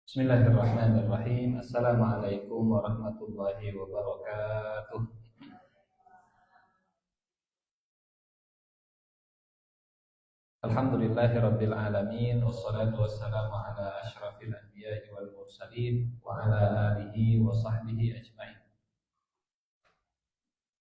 Bismillahirrahmanirrahim. Assalamualaikum warahmatullahi wabarakatuh. Alhamdulillahirabbil alamin wassalatu wassalamu ala asyrafil anbiya'i wal mursalin wa ala alihi wa sahbihi ajmain.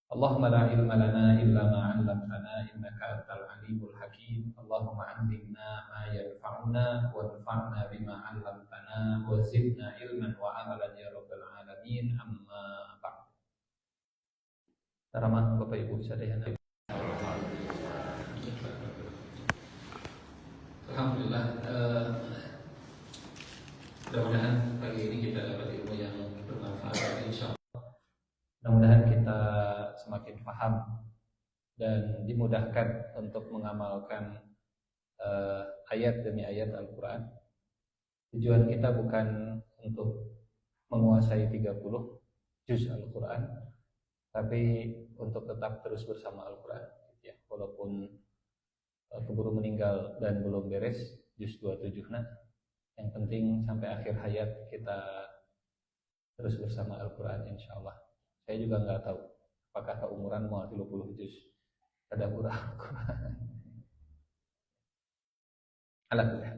Allahumma la ilma lana illa ma 'allamtana innaka antal alimul hakim. Allahumma 'allimna ma yanfa'una wanfa'na bima 'allamtana wa zidna ilman wa 'amalan ya rabbal alamin. Amma ba'd. Taramah Bapak Ibu sekalian. Alhamdulillah, mudah-mudahan pagi ini kita dapat ilmu yang bermanfaat, insya Allah. Mudah-mudahan kita semakin paham dan dimudahkan untuk mengamalkan ayat demi ayat Al-Quran. Tujuan kita bukan untuk menguasai 30 juz Al-Quran, tapi untuk tetap terus bersama Al-Quran, ya, walaupun keburu meninggal dan belum beres juz 27 yang penting sampai akhir hayat kita terus bersama Al-Quran, insya Allah. Saya juga nggak tahu apakah keumuran mau 30 juz tadabbur Al-Quran. Alhamdulillah.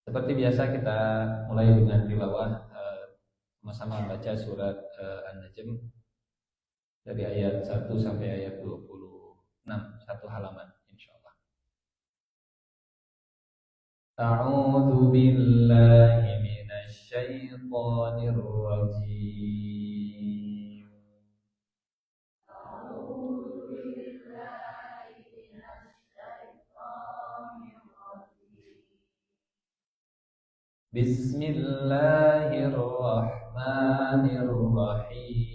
Seperti biasa kita mulai dengan tilawah, sama-sama baca surat An-Najm dari ayat 1 sampai ayat 26, satu halaman. A'udzu billahi minasy syaithanir rajim. A'udzu billahi minasy syaithanir rajim. Bismillahirrahmanirrahim.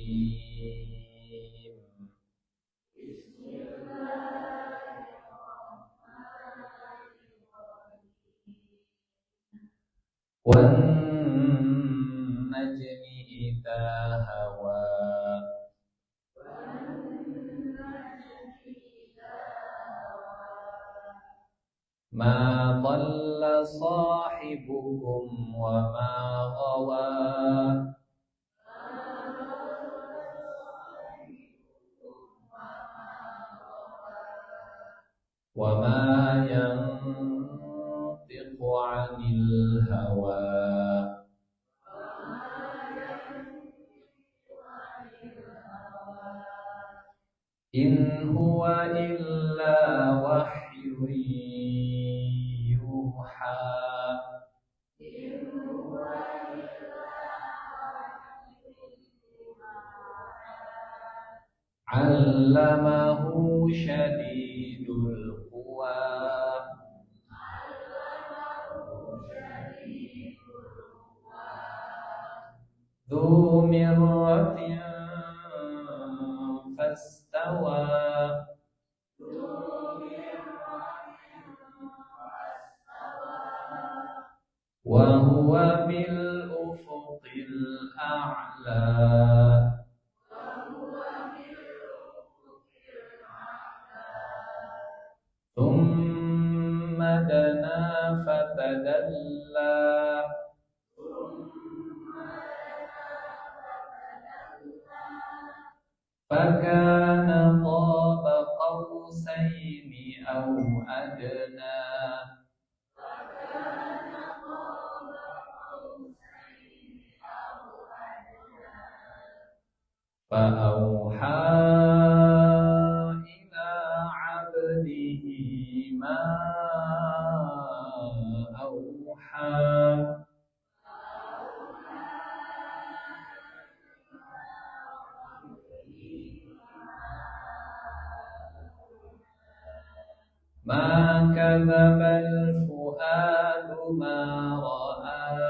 وَالنَّجْمِ إِذَا هَوَى مَا ضَلَّ صَاحِبُكُمْ وَمَا غَوَى وَمَا يَنطِقُ عَنِ الْهَوَى إِنْ هُوَ إِلَّا وَحْيٌ يُوحَى عَلَّمَهُ شَدِيدُ الْقُوَى ذُو مِرَّةٍ فَاسْتَوَى وَهُوَ بِالْأُفُقِ الْأَعْلَى ثُمَّ دَنَا فَتَدَلَّى فَكَانَ قَابَ قَوْسَيْنِ أَوْ أَدْنَى فَأَوْحَى إِلَى عَبْدِهِ مَا أَوْحَى مَا كَذَبَ الْفُؤَادُ مَا رَأَى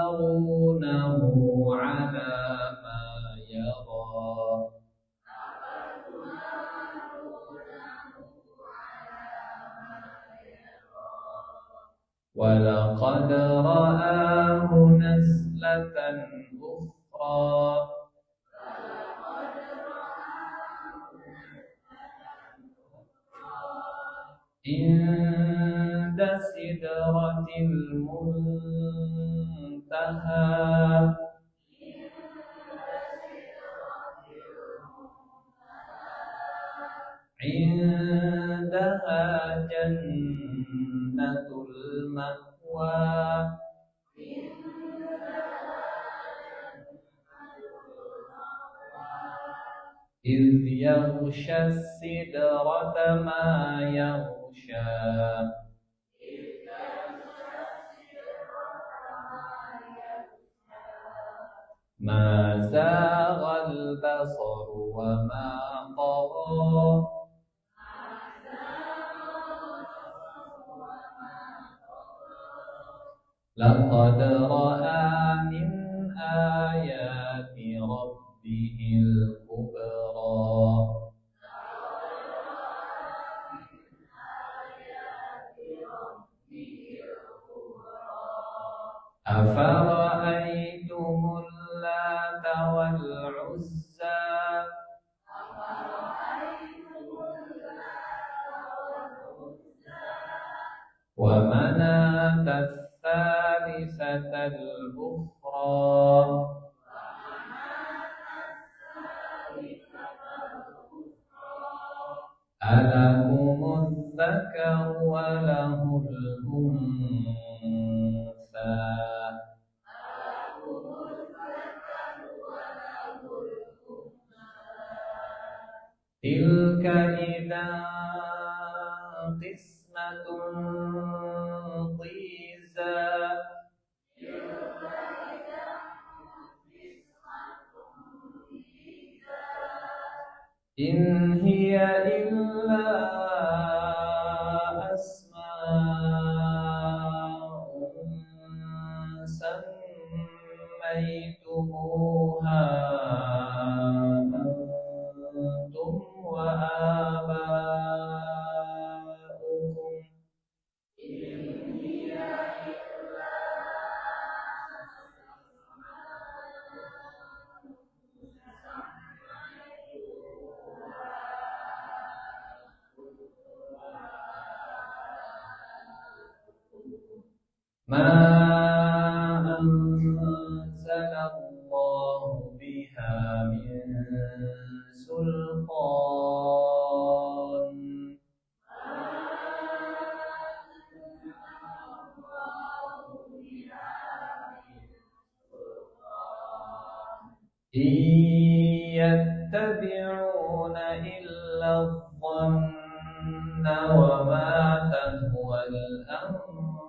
أَفَتُمَارُونَهُ عَلَى مَا يَرَى وَلَقَدْ رَآهُ نَزْلَةً أُخْرَى عند سدرة المنتهى عندها جنة المأوى إذ يغشى السدرة ما يغشى ما زاغ البصر وما طغى لقد رأى من آيات ربه الكبرى أفرأيتم اللات والعزى ومناة الثالثة الأخرى ألكم الذكر وله الأنثى تلك إذا قسمة ضيزى إن هي إلا أسماء سميتموها أنتم وآباؤكم ما أنزل الله بها من سلطان إن يتبعون إلا الظن وما تهوى الأنفس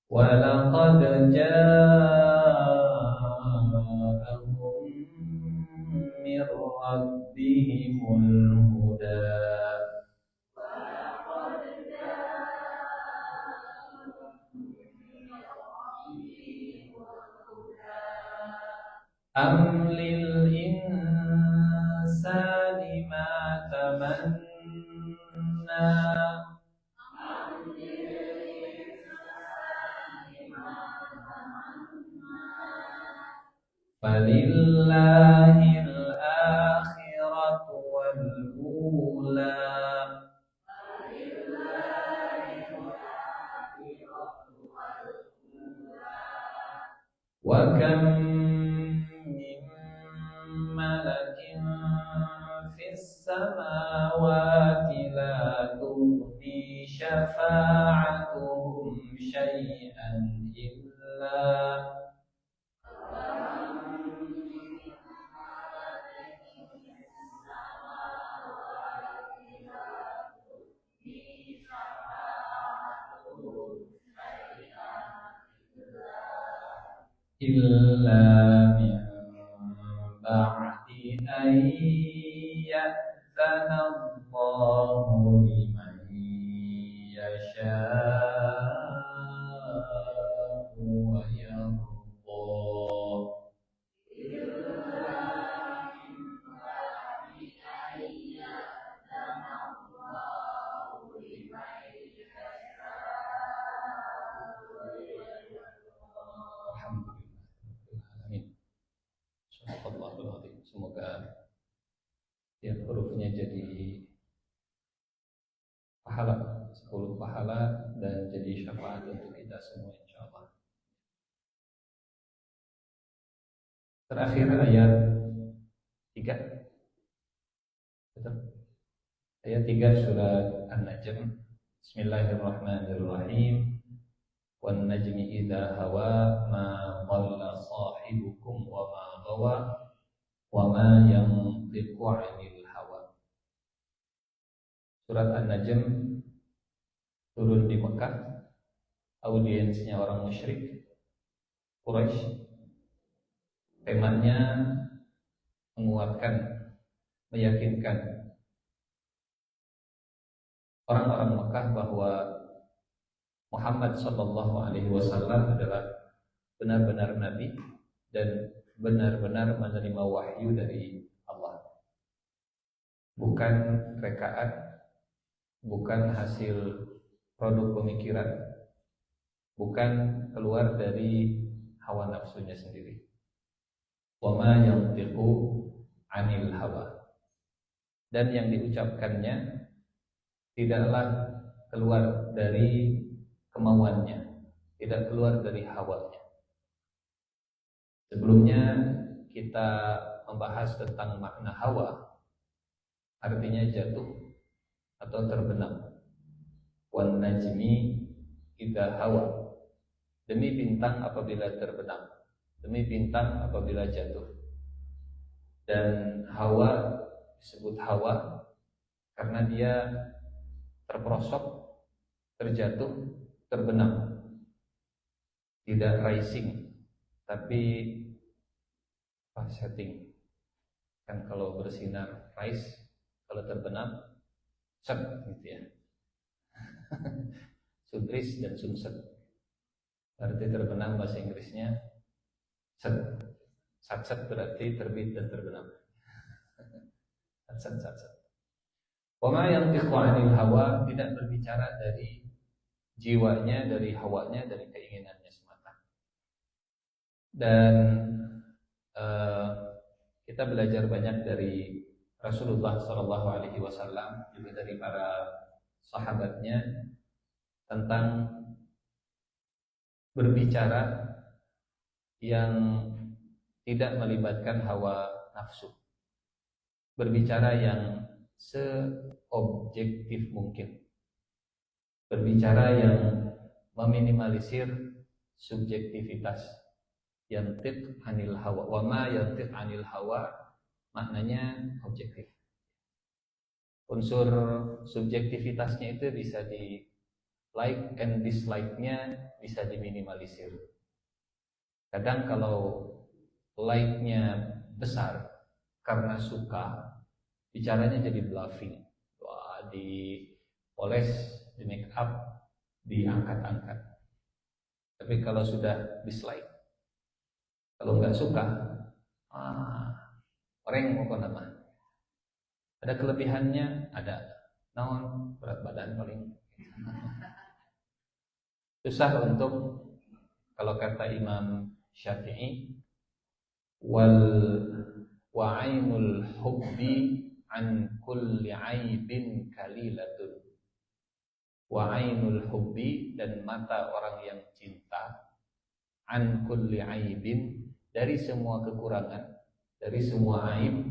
ولقد جاءهم من ربهم الهدى أم للإنسان ما تمنى فلله الآخرة والأولى وكم من ملك في السماوات لا تغني شفاعتهم شيئا إلا من بعد أن يأذن الله لمن يشاء ويرضى Tiap hurufnya jadi pahala, 10 pahala, dan jadi syafaat untuk kita semua insyaallah. Terakhir ayat 3. Betul? Ayat 3 surat An-Najm. Bismillahirrahmanirrahim. Wan najmi idza hawa ma dhalla sahibukum wa ma ghawa wa ma yantiqu 'anil hawa. Surat An-Najm turun di Mekah, audiensnya orang musyrik Quraisy. Temanya menguatkan, meyakinkan orang-orang Mekah bahwa Muhammad sallallahu alaihi wasallam adalah benar-benar nabi dan benar-benar menerima wahyu dari Allah. Bukan rekaan, bukan hasil produk pemikiran, bukan keluar dari hawa nafsunya sendiri. Wa ma yantiqu 'anil hawa. Dan yang diucapkannya tidaklah keluar dari kemauannya, tidak keluar dari hawanya. Sebelumnya kita membahas tentang makna hawa, artinya jatuh atau terbenam. Wan najmi idza hawa. Demi bintang apabila terbenam, demi bintang apabila jatuh. Dan hawa disebut hawa karena dia terperosok, terjatuh, terbenam. Tidak rising, tapi setting. Kan kalau bersinar rise, kalau terbenam set gitu ya. Sunrise dan sunset. Berarti terbenam bahasa Inggrisnya set. Satset berarti terbit dan terbenam. Satset. Wama yang tiqanil hawa, tidak berbicara dari jiwanya, dari hawanya, dari keinginannya semata. Dan kita belajar banyak dari Rasulullah Shallallahu Alaihi Wasallam, juga dari para sahabatnya, tentang berbicara yang tidak melibatkan hawa nafsu, berbicara yang seobjektif mungkin, berbicara yang meminimalisir subjektivitas. Yantiq anil hawa, wa ma yantiq anil hawa maknanya objektif. Unsur subjektivitasnya itu bisa di like and dislike-nya bisa diminimalisir. Kadang kalau like-nya besar karena suka, bicaranya jadi bluffing. Wah, dipoles, di make up, diangkat-angkat. Tapi kalau sudah dislike, kalau nggak suka, orang mau nama. Ada kelebihannya, ada. Naon berat badan paling susah untuk, kalau kata Imam Syafi'i, wa ainul hubbi an kulli aibin kalilatun. Wa ainul hubbi, dan mata orang yang cinta, an kulli aibin, dari semua kekurangan, dari semua aib,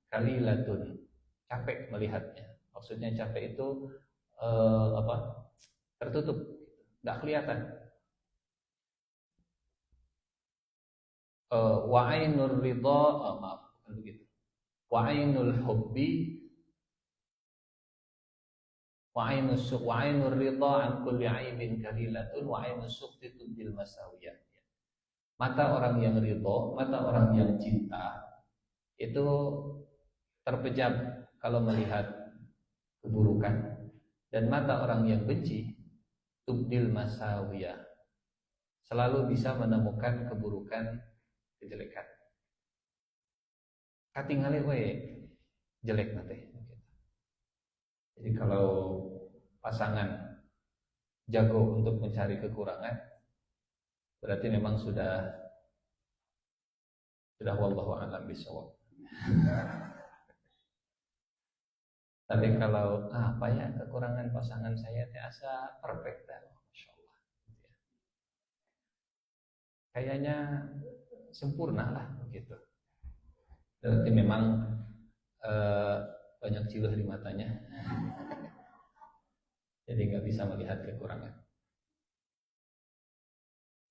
kalilatun, capek melihatnya. Maksudnya capek itu tertutup, nggak kelihatan. Wa ainur ridha, maaf, bukan begitu. Wa ainul hubbi, wa ainur ridha an kulli aibin kalilatun, wa ainus sukhti tudil masawiyah. Mata orang yang ridho, mata orang yang cinta itu terpejam kalau melihat keburukan, dan mata orang yang benci tubdil masawiyah, selalu bisa menemukan keburukan, kejelekan. Katingali we jelek nate. Jadi kalau pasangan jago untuk mencari kekurangan, berarti memang sudah wallahu a'lam bishawab. Tapi kalau apa ya kekurangan pasangan saya asa perfect dah, masya Allah. Kayaknya sempurna lah begitu. Berarti memang banyak cilah di matanya, jadi nggak bisa melihat kekurangan.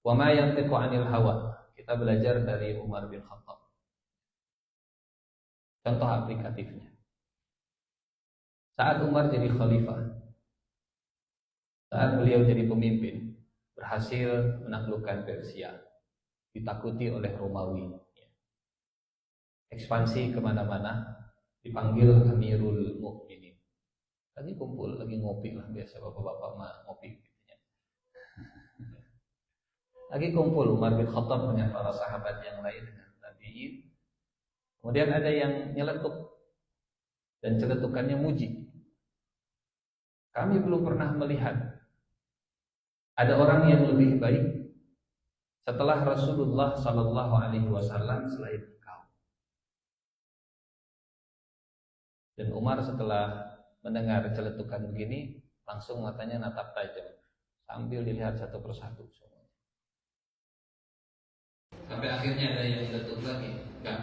Wa ma yantiqu 'anil hawa. Kita belajar dari Umar bin Khattab. Contoh aplikatifnya. Saat Umar jadi khalifah, saat beliau jadi pemimpin, berhasil menaklukkan Persia, ditakuti oleh Romawi. Ekspansi kemana-mana, dipanggil Amirul Mukminin. Lagi kumpul, lagi ngopi lah, biasa bapak-bapak mah ngopi. Lagi kumpul Umar bin Khattab dengan para sahabat yang lain, dengan tabi'in. Kemudian ada yang nyeletuk, dan celetukannya muji. Kami belum pernah melihat ada orang yang lebih baik setelah Rasulullah Sallallahu Alaihi Wasallam selain engkau. Dan Umar setelah mendengar celetukan begini, langsung matanya natap tajam sambil dilihat satu persatu. Sampai akhirnya ada yang celetuk lagi, enggak.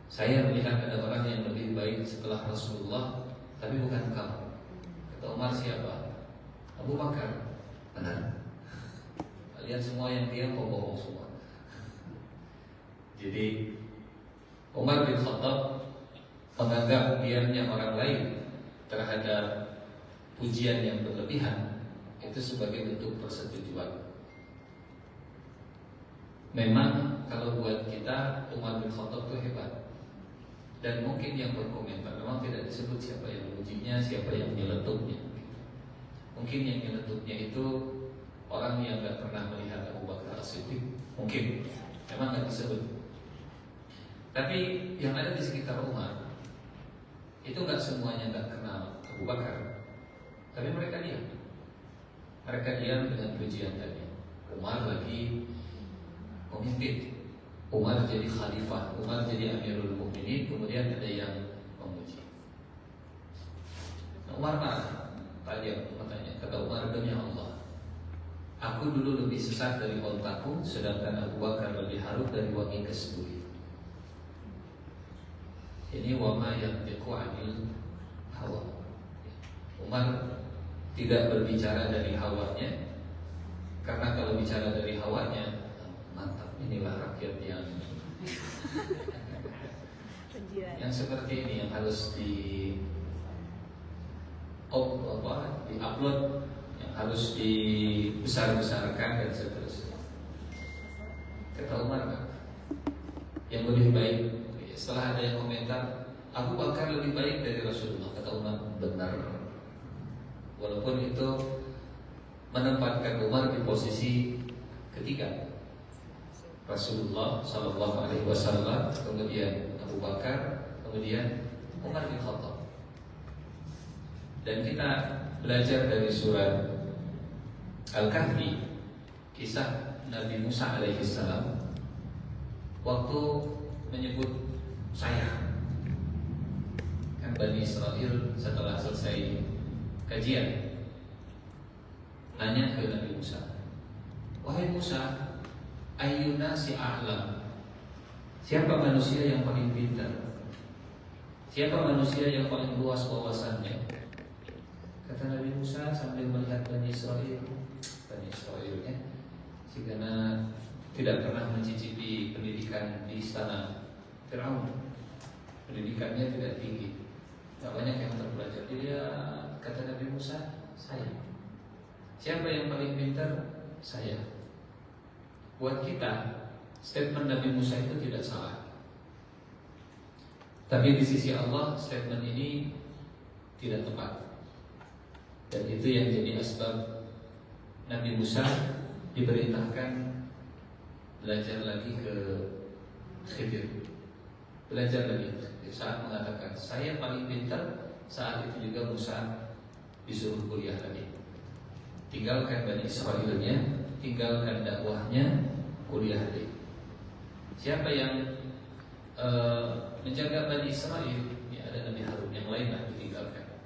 Saya melihat ada orang yang lebih baik setelah Rasulullah, tapi bukan kamu. Kata Umar, siapa? Abu Bakar. Benar. Kalian semua yang diam bohong semua. Jadi Umar bin Khattab menganggap biarnya orang lain terhadap pujian yang berlebihan itu sebagai bentuk persetujuan. Memang kalau buat kita Umar bin Khattab itu hebat. Dan mungkin yang berkomentar memang tidak disebut siapa yang memujinya, siapa yang menyeletuknya. Mungkin yang menyeletuknya itu orang yang tidak pernah melihat Abu Bakar As-Siddiq. Mungkin memang tidak disebut. Tapi yang ada di sekitar Umar itu nggak semuanya nggak kenal Abu Bakar. Tapi mereka diam. Mereka diam dengan pujian tadi. Umar lagi pemimpin, Umar jadi khalifah, Umar jadi Amirul Mukminin, kemudian ada yang memuji. Umar marah, tajam matanya. Kata Umar, demi Allah, aku dulu lebih sesat dari ontaku, sedangkan Abu Bakar lebih harum dari wangi kasturi. Ini wama yang yantiqu 'anil hawa. Umar tidak berbicara dari hawanya, karena kalau bicara dari hawanya, mantap, inilah rakyat yang seperti ini yang harus di-upload, yang harus dibesar-besarkan dan seterusnya. Kata Umar, yang lebih baik, setelah ada yang komentar, Abu Bakar lebih baik dari Rasulullah. Kata Umar, benar. Walaupun itu menempatkan Umar di posisi ketiga. Rasulullah Sallallahu Alaihi Wasallam, kemudian Abu Bakar, kemudian Umar bin Khattab. Dan kita belajar dari surat Al-Kahfi, kisah Nabi Musa alaihissalam waktu menyebut saya. Kan Bani Israel setelah selesai kajian nanya ke Nabi Musa, wahai Musa, ayyuna si a'lam, siapa manusia yang paling pintar, siapa manusia yang paling luas wawasannya? Kata Nabi Musa sambil melihat Bani Israelnya, karena tidak pernah mencicipi pendidikan di istana Firaun, pendidikannya tidak tinggi, tak banyak yang terpelajar. Dia kata Nabi Musa, saya. Siapa yang paling pintar? Saya. Buat kita, statement Nabi Musa itu tidak salah. Tapi di sisi Allah, statement ini tidak tepat. Dan itu yang jadi asbab Nabi Musa diperintahkan belajar lagi ke Khidir. Belajar lagi. Saat mengatakan, saya paling pintar, saat itu juga Musa disuruh kuliah lagi. Tinggalkan Bani Israelnya, tinggalkan dakwahnya, kuliah lagi. Siapa yang menjaga Bani Israel? Ya, ada Nabi Harun, yang lain lah ditinggalkan.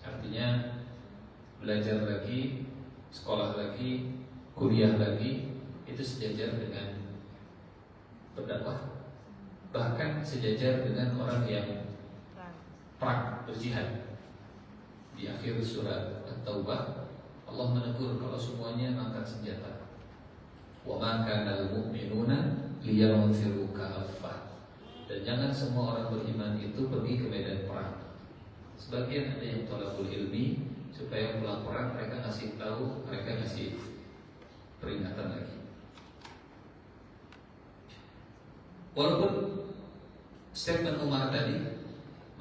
Artinya belajar lagi, sekolah lagi, kuliah lagi, itu sejajar dengan berdakwah, bahkan sejajar dengan orang yang perang berjihad. Di akhir surat At-Taubah Allah menegur kalau semuanya angkat senjata. Wa ma kana al-mu'minuna liyanfiru kaffah. Dan jangan semua orang beriman itu pergi ke medan perang. Sebagian ada yang thalabul ilmi, supaya pulang perang mereka ngasih tahu, mereka ngasih peringatan lagi. Walaupun statement Umar tadi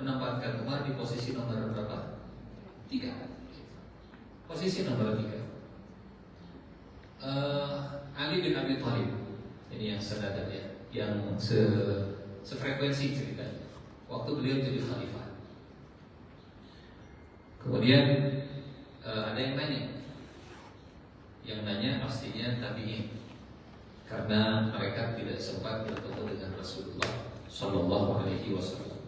menempatkan Umar di posisi nomor berapa? 3. Posisi nomor 3. Ali bin Abi Thalib, ini yang senada ya, yang sefrekuensi ceritanya waktu beliau jadi khalifah. Kemudian ada yang nanya pastinya tabi'in, karena mereka tidak sempat bertemu dengan Rasulullah Shallallahu Alaihi Wasallam.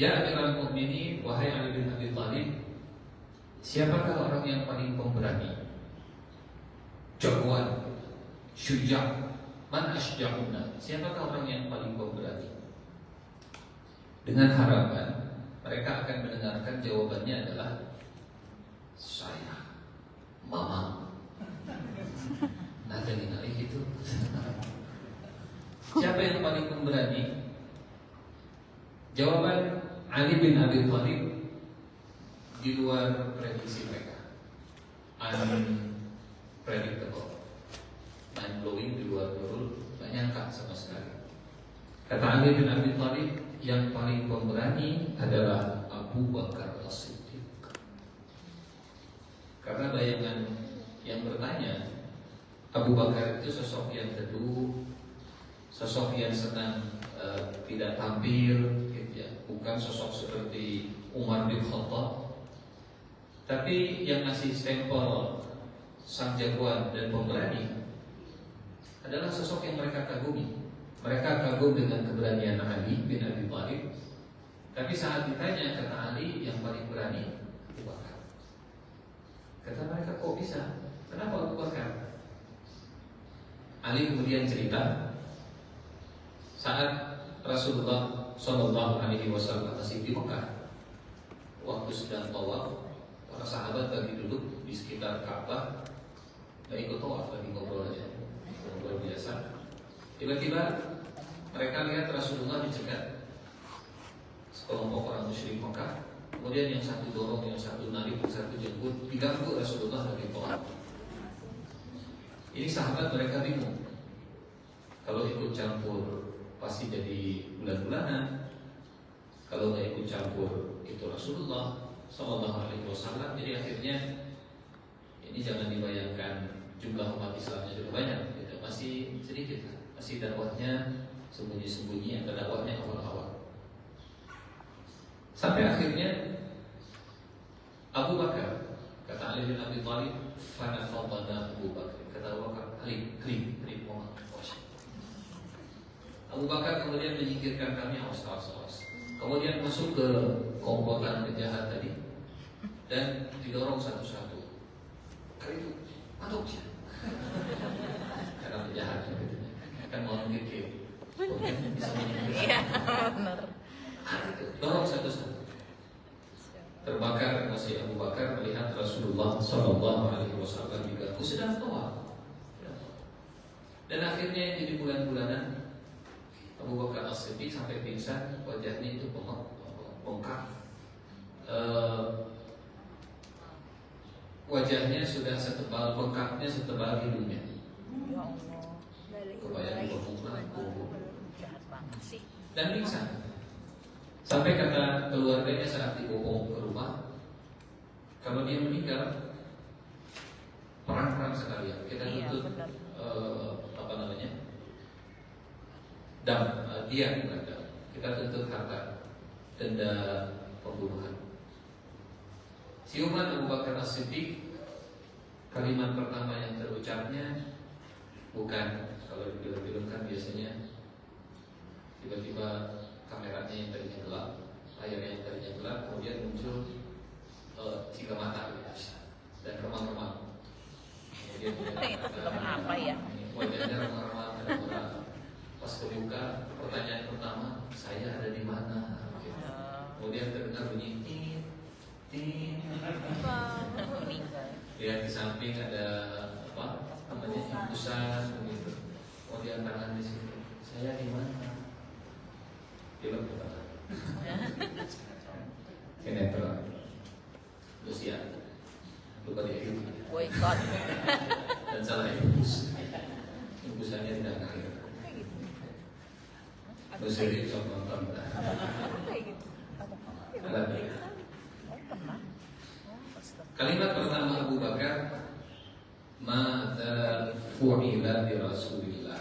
Ya Amirul Mukminin, wahai Ali bin Abi Thalib, siapakah orang yang paling pemberani, jagoan, syuja', man asja'una? Siapakah orang yang paling pemberani? Dengan harapan mereka akan mendengarkan jawabannya adalah saya, mama. Nah, dengan itu siapa yang paling pemberani? Jawaban Ali bin Abi Thalib di luar prediksi mereka, unpredictable, mind blowing, di luar nurul, gak nyangka sama sekali. Kata Ali bin Abi Thalib, yang paling pemberani adalah Abu Bakar As-Siddiq. Karena bayangan yang bertanya, Abu Bakar itu sosok yang teduh, sosok yang senang tidak tampil, gitu ya. Bukan sosok seperti Umar bin Khattab, tapi yang ngasih stempel sang jagoan dan pemberani adalah sosok yang mereka kagumi. Mereka kagum dengan keberanian Ali bin Abi Thalib, tapi saat ditanya, kata Ali, yang paling berani Abu Bakar. Kata mereka, kok bisa? Kenapa Abu Bakar? Ali kemudian cerita, saat Rasulullah Shallallahu Alaihi Wasallam masih di Mekah, waktu sedang tawaf, para sahabat lagi duduk di sekitar Ka'bah, nggak ikut tawaf, lagi ngobrol aja, ngobrol biasa. Tiba-tiba mereka lihat Rasulullah dicegat sekelompok orang musyrik Mekah. Kemudian yang satu dorong, yang satu narik, yang satu jemput, diganggu Rasulullah lagi tawaf. Ini sahabat mereka bingung. Kalau ikut campur pasti jadi bulan-bulanan. Kalau nggak ikut campur itu Rasulullah Sallallahu Alaihi Wasallam. Jadi akhirnya ini jangan dibayangkan jumlah umat Islamnya sudah banyak, gitu. Masih sedikit, masih dakwahnya sembunyi-sembunyi, atau dakwahnya awal-awal. Sampai akhirnya Abu Bakar, kata Ali bin Abi Thalib, fanafadana Abu Bakar. Kata Abu Bakar, Ali, kering, mohon. Abu Bakar kemudian menyingkirkan kami, awas. Kemudian masuk ke komplotan penjahat tadi dan didorong satu-satu. Kali itu, masuk ya. Karena penjahat kan mau ngikir, bisa menyingkirkan. Iya, benar. Dorong satu-satu. Terbakar masih Abu Bakar melihat Rasulullah Shallallahu Alaihi Wasallam diganggu sedang tawaf. Dan akhirnya jadi bulan-bulanan Abu Bakar As-Siddiq sampai pingsan, wajahnya itu bengkak, wajahnya sudah setebal, bengkaknya setebal hidungnya. Ya Allah. Kebayang dan pingsan. Sampai kata keluarganya saat dibawa ke rumah, kalau dia meninggal perang sekalian. Kita tuntut dia berada. Kita tuntut harta, denda pembunuhan. Siuman Abu Bakar As-Siddiq, kalimat pertama yang terucapnya bukan, kalau di film-film kan biasanya tiba-tiba kameranya yang tadinya gelap, layarnya yang tadinya gelap, kemudian muncul tiga mata dan remang-remang. Kemudian itu film apa ya? wajahnya remang-remang dan orang. Pas kebuka, pertanyaan pertama, saya ada di mana? Kemudian terdengar bunyi tit, tit. Lihat di samping ada apa namanya hembusan begitu. Kemudian tangan di situ, saya di mana? Film apa? Sinetron. Lucia. Lupa dia itu. Boykot. Dan salah hembus. Hembusannya tidak akhir. Lucia sok nonton. Kalimat pertama Abu Bakar, Ma'adha fu'ila bi Rasulillah.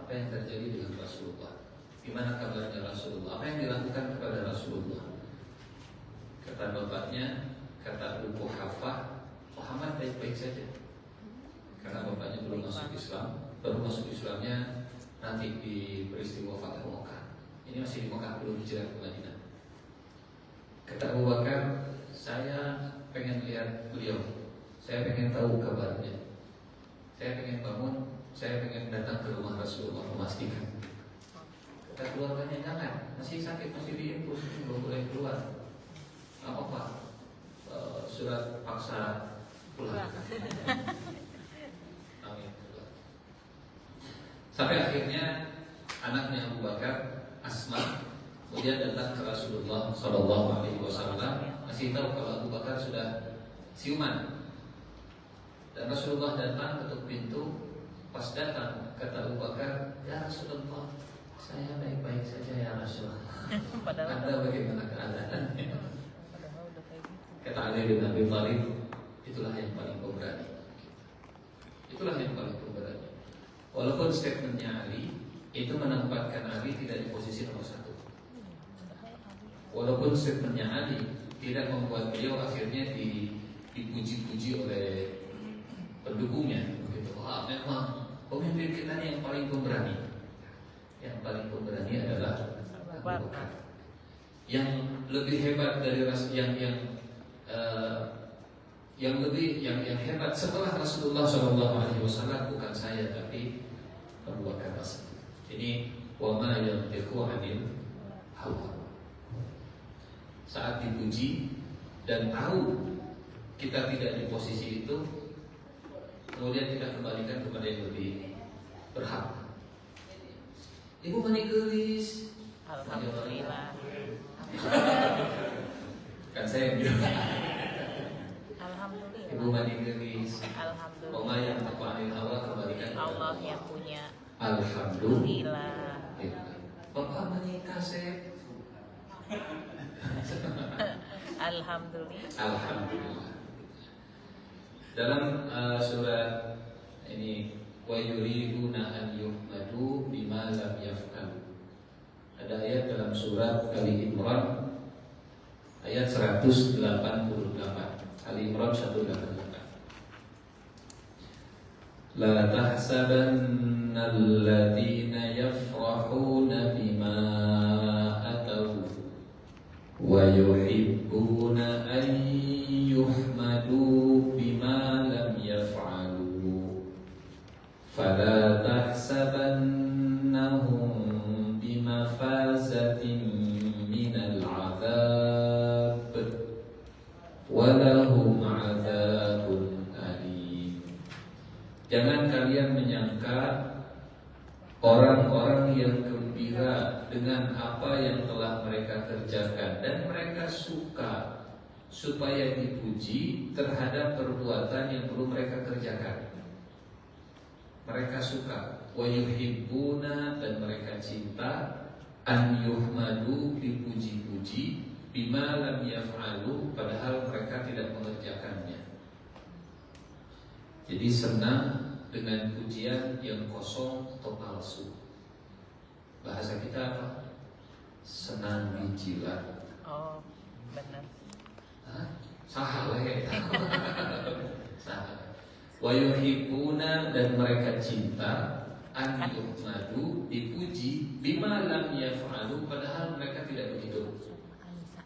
Apa yang terjadi dengan Rasulullah? Gimana kabarnya Rasulullah? Apa yang dilakukan kepada Rasulullah? Kata bapaknya, kata Abu Quhafah, Muhammad baik-baik saja. Karena bapaknya belum masuk Islam. Baru masuk Islamnya nanti di peristiwa Fathu Makkah. Ini masih di Makkah, belum hijrah ke Madinah. Kata Abu Bakar, saya pengen lihat beliau, saya pengen tahu kabarnya, saya pengen bangun, saya pengen datang ke rumah Rasulullah memastikan. Kata keluarganya, jangan, masih sakit, masih diinfus, belum boleh keluar. Apa-apa, surat paksa pulang. Amin. Sampai akhirnya anaknya Abu Bakar, Asma, kemudian datang ke Rasulullah Shallallahu Alaihi Wasallam, masih tahu kalau Abu Bakar sudah siuman. Dan Rasulullah datang ketuk pintu. Pas datang kata Abu Bakar, ya Rasulullah, saya baik-baik saja ya Rasulullah. Anda bagaimana keadaannya? Kata Ali bin Abi Thalib, itulah yang paling pemberani. Itulah yang paling pemberani. Walaupun statementnya Ali itu menempatkan Ali tidak di posisi nomor satu. Walaupun statementnya Ali tidak membuat beliau akhirnya dipuji-puji oleh pendukungnya. Begitu. Wah, memang pemimpin kita yang paling pemberani. Yang paling pemberani adalah Abu Bakar. Yang lebih hebat dari yang hebat setelah Rasulullah SAW bukan saya tapi Abu Bakar As. Ini wa ma yantiqu 'anil hawa. Saat dipuji dan tahu kita tidak di posisi itu, kemudian kita kembalikan kepada yang lebih berhak. Ibu mani gelis. Alhamdulillah. Kan saya yang bilang. Alhamdulillah. Ibu mani gelis. Alhamdulillah. Oma yang terpaling Allah kembalikan Allah yang punya. Alhamdulillah. Bapak mani kasep. Alhamdulillah. Alhamdulillah. Dalam surat ini, wa yuriduna an yuhmadu bima lam yaf'alu. Ada ayat dalam surat Ali Imran ayat 188. Ali Imran 188. La tahsabanna alladhina yafrahuna bima atau wa yuhibbuna an yuhmadu bima lam yaf'alu fala tahsabannahum bimafazatin minal azab walahum azabun alim. Jangan kalian menyangka orang-orang yang gembira dengan apa yang telah mereka kerjakan dan mereka suka supaya dipuji terhadap perbuatan yang belum mereka kerjakan. Mereka suka wa yuhibbuna dan mereka cinta an yuhmadu dipuji-puji bima lam yaf'alu padahal mereka tidak mengerjakannya. Jadi senang dengan pujian yang kosong atau palsu. Bahasa kita apa? Senang dijilat. Oh, benar. Salah ya. Salah. Wa yuhibbuna dan mereka cinta an yuhmadu, dipuji, bima lam yaf'alu, padahal mereka tidak begitu,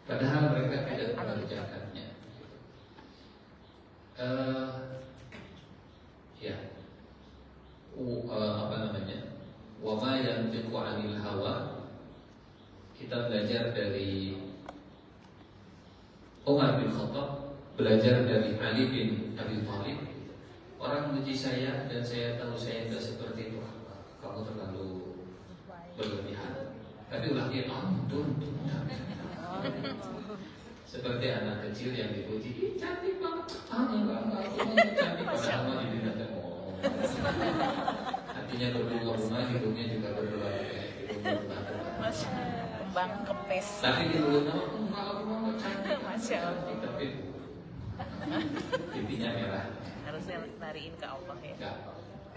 padahal mereka tidak mengerjakannya. Ya, apa namanya? Wa ma yantiqu 'anil hawa. Kita belajar dari Umar bin Khattab, belajar dari Ali bin Abi Thalib. Orang memuji saya dan saya tahu saya tidak seperti itu. Kamu terlalu berlebihan. Tapi ulangnya ampun. Seperti anak kecil yang dipuji, ih cantik banget. Enggak, cantik padahal mah dilihat oh. Hatinya berbunga-bunga, hidungnya juga berdoa kayak hidung berbatu. Kembang kempes. Tapi di mulutnya enggak, aku mau cantik. Masya Allah. Tapi pipinya merah. Harusnya lariin ke Allah ya. Enggak.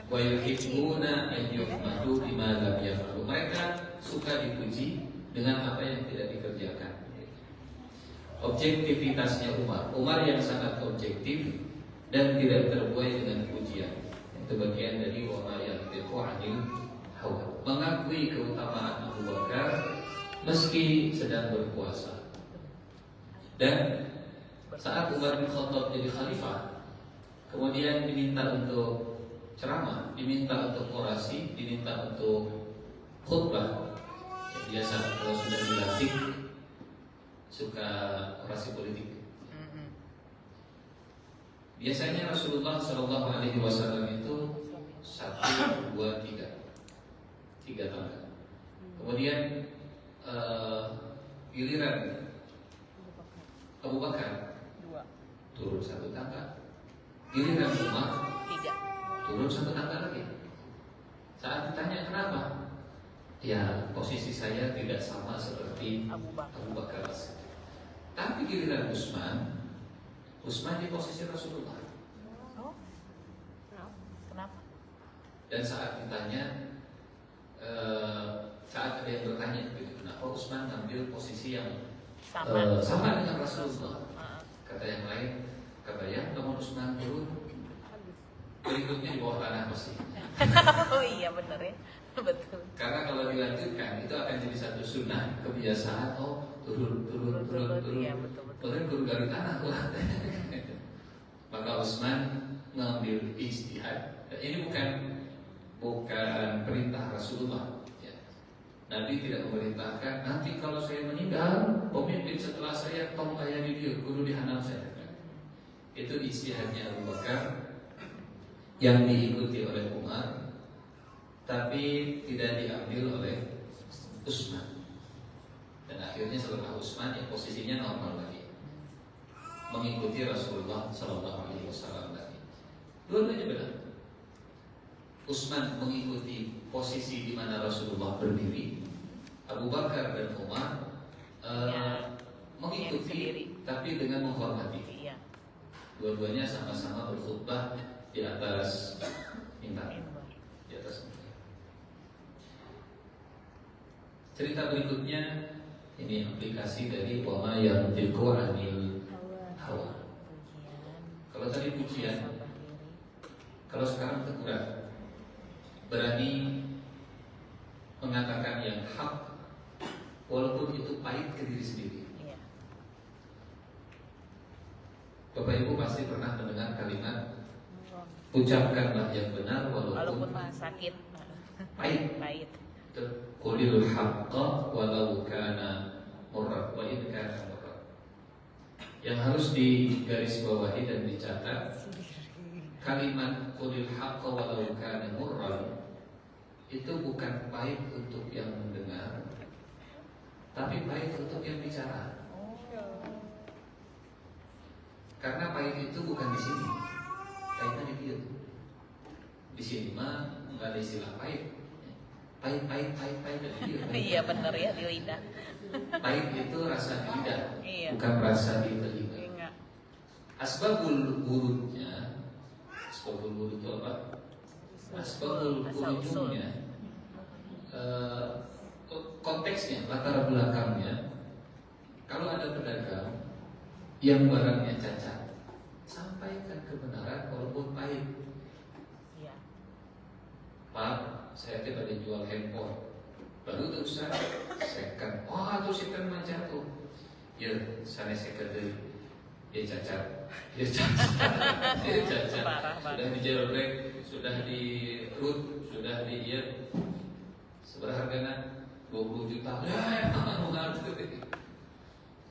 Wa yuhibbuna an yuhmadu bima lam yaf'alu. Mereka suka dipuji dengan apa yang tidak dikerjakan. Objektivitasnya Umar yang sangat objektif dan tidak terbuai dengan pujian. Itu bagian dari wa ma yantiqu 'anil hawa. Mengakui keutamaan Abu Bakar meski sedang berpuasa. Dan saat Umar bin Khattab jadi khalifah, kemudian diminta untuk ceramah, diminta untuk orasi, diminta untuk khutbah. Biasa kalau sudah dilantik suka orasi politik. Biasanya Rasulullah Shallallahu Alaihi Wasallam itu 1, 2, 3 tangga. Kemudian giliran Abu Bakar turun 1 tangga, giliran Umar 3 turun 1 tangga lagi. Saat ditanya kenapa, ya posisi saya tidak sama seperti Abu Bakar. Tapi giliran Utsman di posisi Rasulullah. Oh, kenapa? Dan saat ditanya, saat ada yang bertanya, kenapa Utsman ngambil posisi yang sama dengan Rasulullah? Kata yang lain, kebayang namun Utsman turun, berikutnya di bawah tanah pasti. Oh iya benar ya, betul. Karena kalau dilanjutkan itu akan jadi satu sunnah kebiasaan. Oh turun. Iya betul. Turun dari tanah. Maka Utsman mengambil ijtihad. Ini bukan perintah Rasulullah. Ya. Nabi tidak memerintahkan nanti kalau saya meninggal pemimpin setelah saya tong ayah di dia guru dihanam saya. Itu ijtihadnya Abu Bakar yang diikuti oleh Umar, tapi tidak diambil oleh Utsman. Dan akhirnya setelah Utsman ya posisinya normal lagi, mengikuti Rasulullah Sallallahu Alaihi Wasallam lagi. Dua-duanya benar. Utsman mengikuti posisi di mana Rasulullah berdiri, Abu Bakar dan Umar mengikuti tapi dengan menghormati. Iya. Dua-duanya sama-sama berkhutbah di atas mimbar. Di atas mimbar. Cerita berikutnya ini aplikasi dari wa ma yantiqu 'anil hawa. Kalau tadi pujian, kalau sekarang teguran, berani mengatakan yang hak walaupun itu pahit ke diri sendiri. Iya. Bapak Ibu pasti pernah mendengar kalimat ucapkanlah yang benar walaupun sakit. pahit. Qulil haqqa walau kana murrah wa in kana murrah. Yang harus digarisbawahi dan dicatat kalimat qulil haqqa walau kana murrah itu bukan pahit untuk yang mendengar, tapi pahit untuk yang bicara. Karena pahit itu bukan di sini, pahitnya di dia. Di sini mah nggak ada istilah pahit. Pahit dari dia. Iya benar ya, di lidah. Pahit itu rasa di lidah, Iya. bukan rasa di telinga. Enggak. Asbabul wurudnya, asbabul wurud itu apa? Asbabul wurudnya, konteksnya, latar belakangnya. Kalau ada pedagang yang barangnya cacat, sampaikan kebenaran walaupun pahit. Iya. Pak, saya tiba ada jual handphone. Baru tuh Ustaz, second. Wah, tuh second macam tuh. Ya, sana second tuh. Dia cacat. Dia cacat. Sudah dijailbreak, sudah di root, sudah di seberapa harganya? 20 juta. Ya, mahal tuh.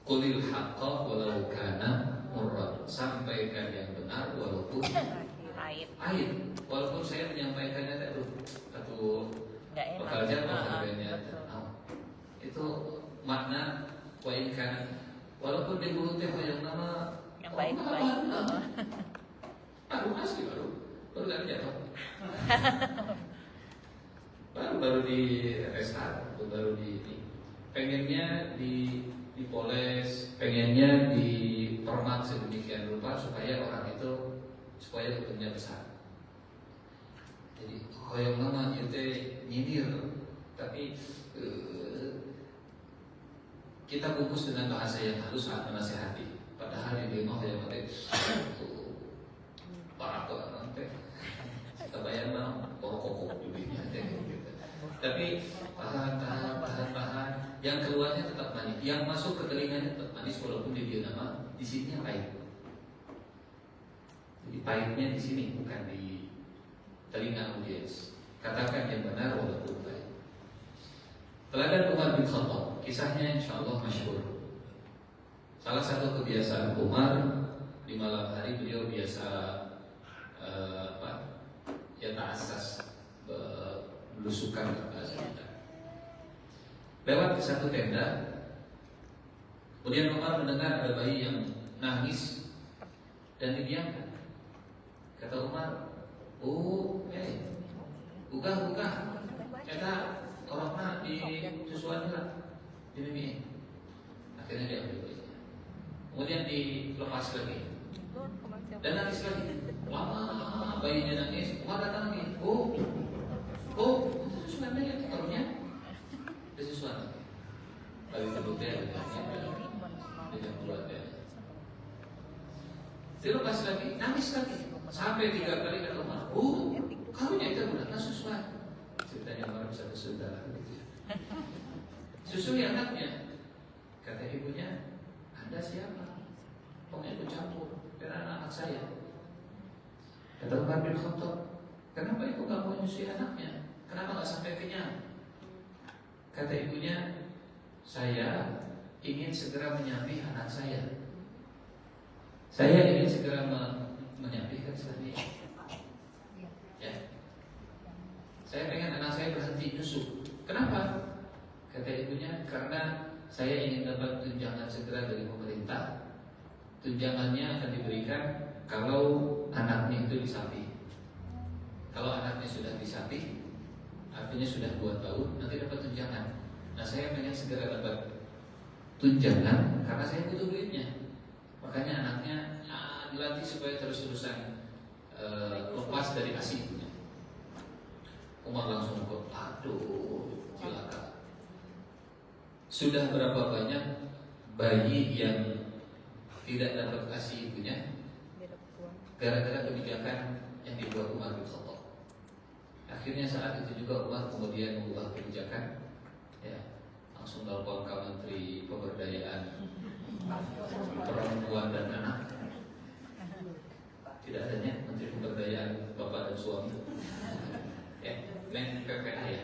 Qulil haqqa walau kana murrad. Sampaikan yang benar walaupun pahit. Walaupun saya menyampaikannya satu pekerjaan harganya. Itu makna wainkan. Walaupun di mulut yang nama yang baik-baik. Baru asli baru dari jatuh. baru di restart, baru pengennya dipoles, pengennya dipermak sedemikian rupa supaya orang itu supaya bentuknya besar. Jadi yang nama itu nyindir, tapi kita bungkus dengan bahasa yang halus saat menasihati. Padahal di rumah yang mati para nanti kita bayar pokok bibirnya gitu. Tapi tahan yang keluarnya tetap manis, yang masuk ke telinganya tetap manis walaupun dia nama di sini pahit. Jadi pahitnya di sini bukan di telinga audiens. Katakan yang benar walaupun pahit. Teladan Umar bin Khattab, kisahnya insyaallah masyhur. Salah satu kebiasaan Umar di malam hari beliau biasa ta'assas, belusukan bahasa kita. Lewat ke satu tenda, kemudian Umar mendengar ada bayi yang nangis dan didiamkan. Kata Umar, buka, kata orangnya di susuan lah, di mimi. Akhirnya dia ambil bayinya. Kemudian dilepas lagi dan nangis lagi. Lama bayinya nangis, Umar datang lagi. Susuan lagi, taruhnya di susuan lagi. Bagi sebutnya dengan buatnya. Dilepas lagi, nangis lagi. Sampai 3 kali kata Umar, karunya itu bukan susuan. Ceritanya Umar bisa bersaudara gitu ya. Susui anaknya. Kata ibunya, Anda siapa? Pokoknya ikut campur karena anak saya. Kata Umar bin Khattab, kenapa ibu gak mau menyusui anaknya? Kenapa gak sampai kenyang? Kata ibunya, saya ingin segera menyapih anak saya. Saya ingin segera menyapihkan suami. Ya. Saya pengen anak saya berhenti nyusu. Kenapa? Kata ibunya, karena saya ingin dapat tunjangan segera dari pemerintah. Tunjangannya akan diberikan kalau anaknya itu disapih. Kalau anaknya sudah disapih, artinya sudah 2 tahun, nanti dapat tunjangan. Nah, saya pengen segera dapat tunjangan karena saya butuh duitnya. Makanya anaknya dilatih supaya terus-terusan lepas dari ASI. Umar langsung kok, cilaka. Sudah berapa banyak bayi yang tidak dapat ASI ibunya gara-gara kebijakan yang dibuat Umar bin Khattab. Akhirnya saat itu juga Umar kemudian mengubah kebijakan, ya, langsung telepon ke Menteri Pemberdayaan Perempuan dan Anak. Tidak adanya Menteri Pemberdayaan Bapak dan Suami, ya, PPA ya,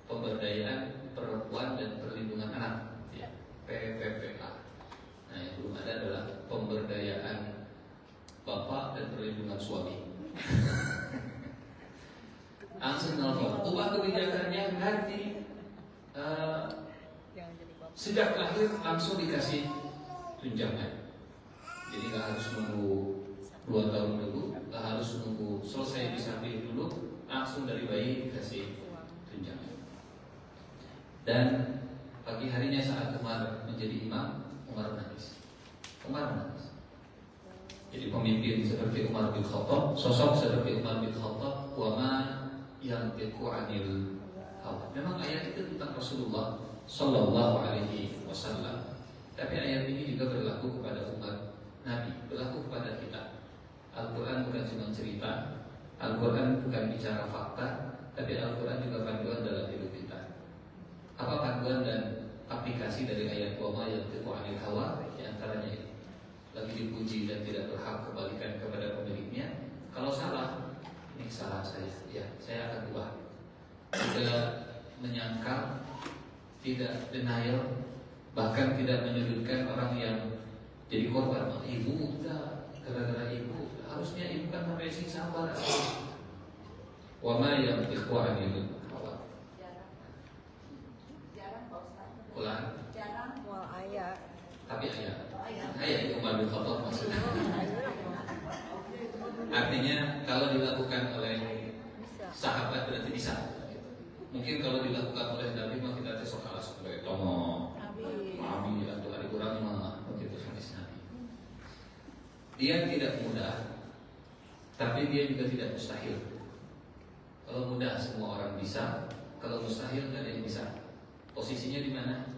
Pemberdayaan Perempuan dan Perlindungan Anak, ya, PPPA. Nah, yang belum ada adalah Pemberdayaan Bapak dan Perlindungan Suami. Langsung nelfon, ubah kebijakannya ganti. Sejak lahir langsung dikasih tunjangan. Jadi nggak harus nunggu 2 tahun dulu, nggak harus nunggu selesai disapih dulu, langsung dari bayi dikasih tunjangan. Dan pagi harinya saat Umar menjadi imam, Umar menangis. Jadi pemimpin seperti Umar bin Khattab, sosok seperti Umar bin Khattab, wama yang anil hawa. Memang ayat itu tentang Rasulullah Sallallahu Alaihi Wasallam. Tapi ayat ini juga berlaku kepada umat Nabi, berlaku kepada kita. Al-Quran bukan cuma cerita, Al-Quran bukan bicara fakta, Tapi Al-Quran juga panduan dalam hidup kita. Apa panduan dan aplikasi dari ayat wa ma yantiqu 'anil hawa? Di antaranya ini lagi dipuji dan tidak berhak kembalikan kepada pemiliknya. Kalau salah, ini salah saya, ya saya akan ubah. Tidak menyangkal, tidak denial, bahkan tidak menyudutkan orang yang jadi korban. Ibu udah, gara-gara ibu, harusnya ibu kan sampai sini sabar. Wa ma yantiqu 'anil hawa. Jarang Pak Ustaz. Ulang. Jarang. Wal ayat. Tapi ayat Umar bin Khattab maksudnya. Artinya kalau dilakukan oleh sahabat berarti bisa. Mungkin kalau dilakukan oleh Nabi mah kita besok kalah sebagai tomo. Mami atau hari kurang mah begitu hadis Nabi. Dia tidak mudah, tapi dia juga tidak mustahil. Kalau mudah semua orang bisa, kalau mustahil tidak ada yang bisa. Posisinya di mana?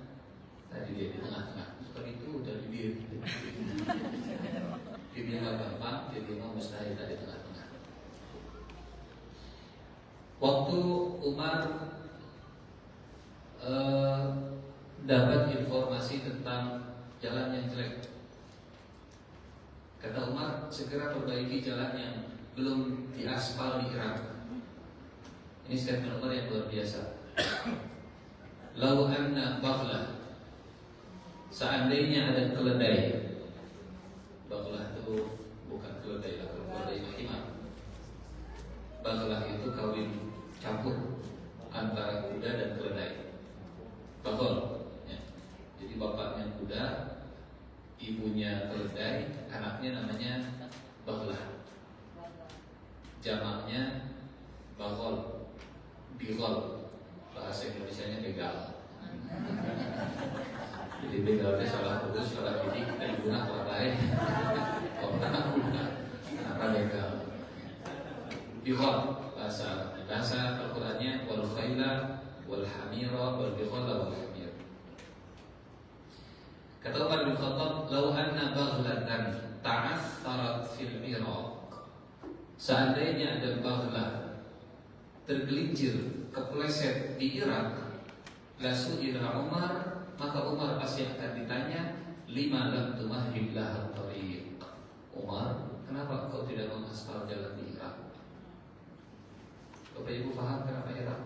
Tadi dia di tengah-tengah. Bukan itu udah di dia. Dia nggak gampang, jadi mau mustahil di tengah-tengah. Waktu Umar dapat informasi tentang jalan yang jelek, kata Umar, segera perbaiki jalan yang belum diaspal di Irak. Ini statement Umar yang luar biasa. Lau anna baghlah, seandainya ada keledai. Baghlah itu bukan keledai, kalau keledai himar. Baghlah itu kawin campur antara kuda dan keledai. Baghol, ya. Jadi bapaknya kuda, ibunya keledai, anaknya namanya baghlah. Jamaknya baghol, bigol, bahasa Indonesianya begal. Jadi begal itu salah urus, salah didik, dan guna keledai. Orang guna, kenapa begal? Bigol, bahasa Al-Qurannya wal khayla wal hamira wal bighala wal hamir. Kata Umar bin Khattab, "Lau anna baghlatan ta'atharat fil Iraq." Seandainya ada baghlah tergelincir, kepleset di Irak, lasu ila Umar, maka Umar pasti akan ditanya, lima lam tumahhid laha tariq. Umar, kenapa kau tidak mengaspal jalan di Irak? Bapak Ibu paham kenapa Irak?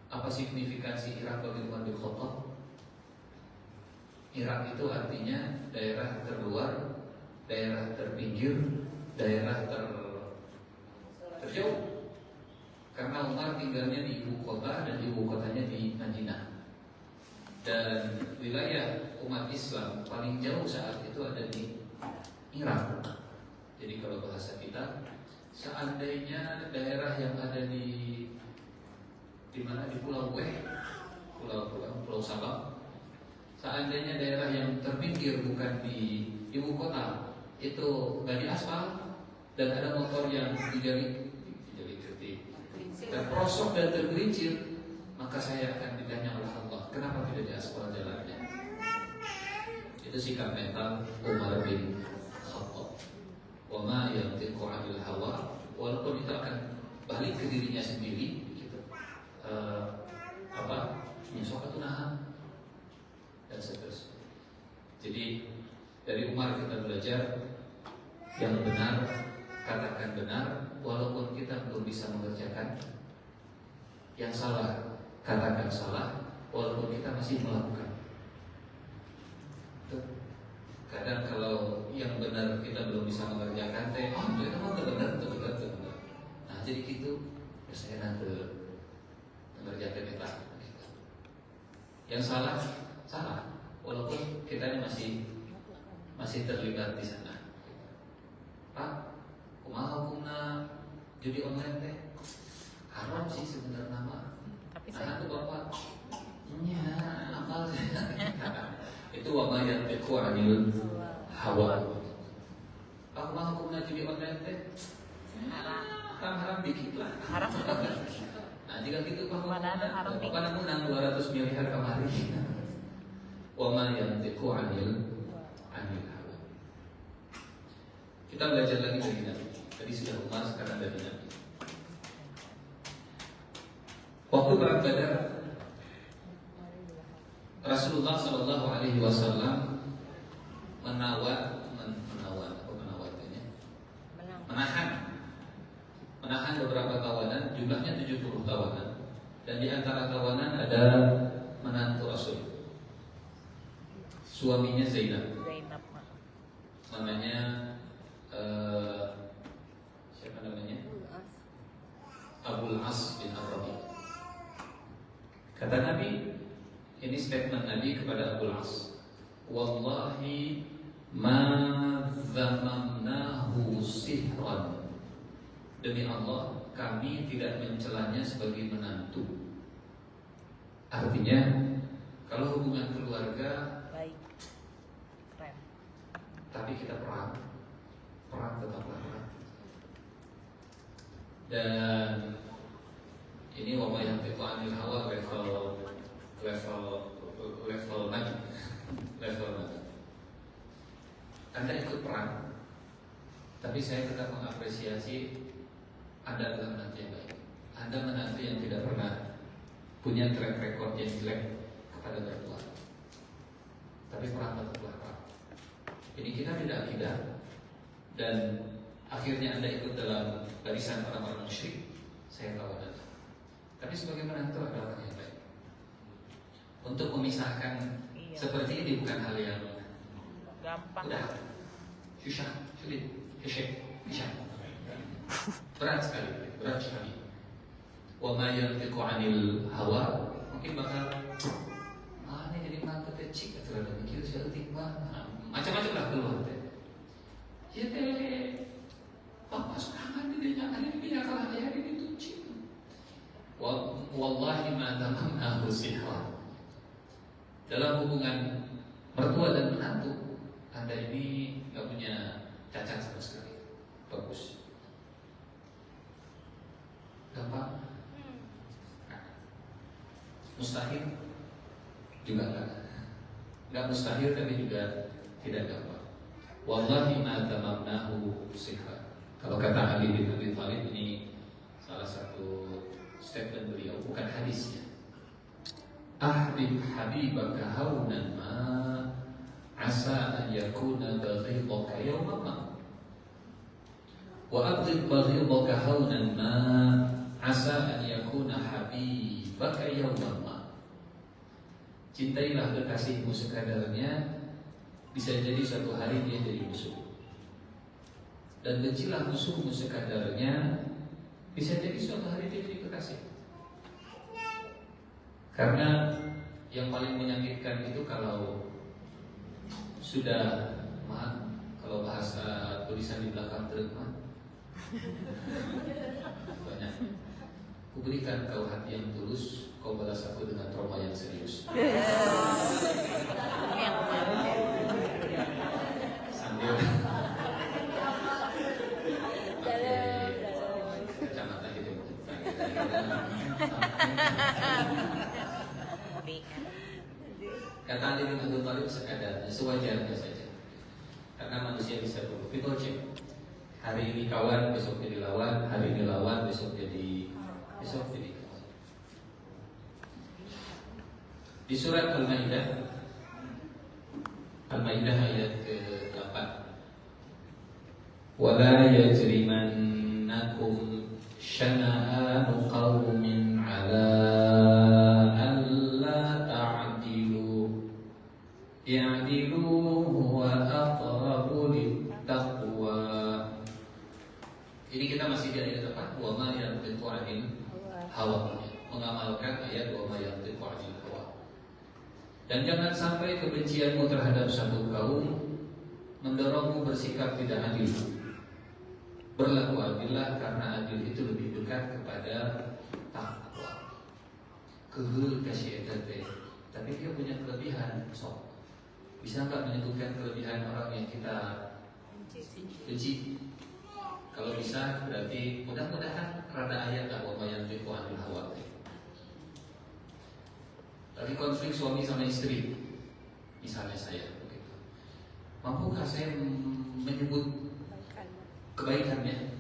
Apa signifikansi Irak bagi Umar bin Khattab? Irak itu artinya daerah terluar, daerah terpinggir, daerah terjauh. Karena Umar tinggalnya di ibu kota dan ibu kotanya di Madinah. Dan wilayah umat Islam paling jauh saat itu ada di Irak. Jadi kalau bahasa kita, seandainya daerah yang ada di mana, di Pulau Pulau Sabang, seandainya daerah yang terpinggir bukan di ibu kota itu nggak diaspal dan ada motor yang dijali dan prosok dan tergelincir, maka saya akan ditanya oleh Allah, kenapa tidak diaspal jalannya? Itu sikap mental Umar bin Khattab. Wa ma yantiqu 'anil hawa, walaupun itu akan balik ke dirinya sendiri, gitu. Nyesok atau nahan dan seterusnya. Jadi dari Umar kita belajar yang benar, katakan benar, walaupun kita belum bisa mengerjakan. Yang salah, katakan salah, walaupun kita masih melakukan. Kadang kalau yang benar kita belum bisa mengerjakan, itu emang benar. Nah jadi gitu, ya saya nanti mengerjakan kita. Yang salah, walaupun kita masih terlibat di sana. Pak, kumaha hukumna judi online teh? Haram sih sebenarnya nama. Tapi saya Anak tuh bapak, ya apa? Itu wama yang yantiqu 'anil hawa. Pak, kumaha hukumna judi online teh? Haram dikit lah. haram. Nah jika gitu Pak, Mana ada haram dikit? Bapak menang 200 miliar kemarin. Wama yang yantiqu 'anil hawa. Kita belajar lagi dari Nabi. Tadi sudah Umar, sekarang dari Nabi. Waktu perang Badar, Rasulullah Shallallahu Alaihi Wasallam menahan beberapa tawanan, jumlahnya 70 tawanan, dan di antara tawanan ada menantu Rasul, suaminya Zainab, namanya siapa namanya? Abul As bin Ar-Rabi. Kata Nabi, ini statement Nabi kepada Abul As, wallahi ma zamamnahu sihran, demi Allah kami tidak mencelanya sebagai menantu. Artinya kalau hubungan keluarga baik, keren. tapi kita perang tetaplah perang. Dan ini wa ma yantiqu anil hawa level lagi. Anda ikut perang, tapi saya tetap mengapresiasi Anda adalah menantu yang baik. Anda menantu yang tidak pernah punya track record yang jelek kepada mertua. Tapi perang tetaplah perang. Ini kita tidak akidah, dan akhirnya Anda ikut dalam barisan orang-orang musyrik. Saya tahu Anda, tapi sebagai menantu adalah orang yang baik. Untuk memisahkan seperti ini bukan hal yang gampang. Udah, susah, sulit, bisa. Berat sekali. Wa ma yantiqu 'anil hawa, mungkin bakal ini jadi menantu kecil atau ada mikir saya timbang macam-macam lah keluar teh. Ya teh, bapak serangan dirinya ada dia kalah dia dituci. Wallahi ma tamamnahu sihran. Dalam hubungan mertua dan menantu, Anda ini nggak punya cacat sama sekali. Bagus. Gampang? Mustahil? Juga nggak mustahil, tapi juga tidak gampang. Wallahi ma tamamnahu sihran. Kalau kata Ali bin Abi Thalib, ini salah satu statement beliau, bukan hadisnya. Ahbib habibaka haunan ma asa an yakuna baghidaka yawman ma, wa abghid baghidaka haunan ma asa an yakuna habibaka yawman ma. Cintailah kekasihmu sekadarnya, bisa jadi suatu hari dia jadi musuh. Dan bencilah musuhmu sekadarnya, bisa jadi suatu hari dia jadi kekasih. Karena yang paling menyakitkan itu kalau sudah, maaf kalau bahasa tulisan di belakang truk banyak. Kuberikan kau hati yang tulus, kau balas aku dengan trauma yang serius. Yang kemarin Sambil kacamata gitu. Kata Ali bin Abi Thalib sekadarnya, sewajarnya saja. Karena manusia bisa berubah. People change. Hari ini kawan, besok jadi lawan. Hari ini lawan, besok jadi kawan. Di surat Al-Maidah ayat ke-8. Wala yajrimannakum syana'anu qawmin ala alla ta'dilu i'dilu huwa aqrabu littaqwa. Ini kita masih di ayat depan, wa ma yantiqu 'anil hawa, mengamalkan ayat wa ma yantiqu 'anil hawa. Dan jangan sampai kebencianmu terhadap satu kaum mendorongmu bersikap tidak adil. Berlaku adillah, karena adil itu lebih dekat kepada takwa. Kehul kasih etate, tapi dia punya kelebihan. So, bisa nggak menyebutkan kelebihan orang yang kita benci? Kalau bisa, berarti mudah-mudahan rada ayat wa ma yantiqu 'anil hawa. Lagi konflik suami sama istri, misalnya saya begitu. Mampukah saya menyebut kebaikannya?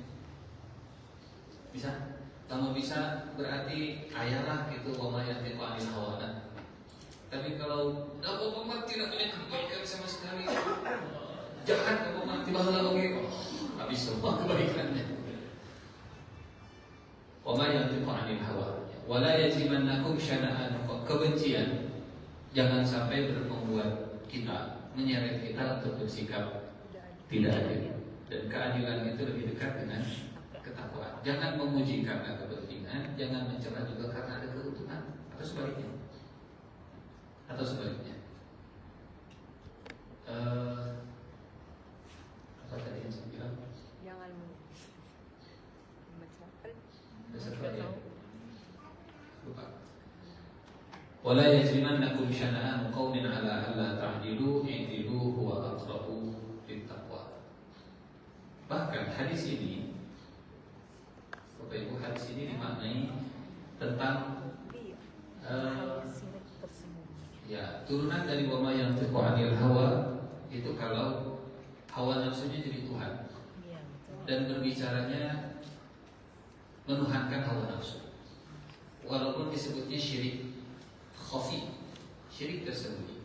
Bisa? Kalau bisa, berarti sekali ayalah gitu wa ma yantiqu anil hawa. Tapi kalau Abu Muhammad tidak punya kebaikan sama sekali, jahat Abu Muhammad tiba-tiba oke, habis semua kebaikannya. Wa ma yantiqu anil hawa. Wala yajimannakum syana'an, kebencian jangan sampai membuat kita menyeret kita untuk bersikap tidak adil. Dan keadilan itu lebih dekat dengan ketakwaan. Jangan memuji karena kepentingan, jangan mencela juga karena ada keuntungan, atau sebaliknya. Atau sebaliknya. Apa tadi yang saya bilang? Jangan mencela. Lupa. Wala yajrimannakum syana'an qaumin 'ala alla ta'dilu i'dilu huwa aqrabu littaqwa. Bahkan hadis ini, Bapak Ibu, hadis ini dimaknai tentang ya turunan dari wa ma yantiqu 'anil hawa, itu kalau hawa nafsunya jadi Tuhan dan berbicaranya menuhankan hawa nafsu. Walaupun disebutnya syirik khafi, syirik tersembunyi.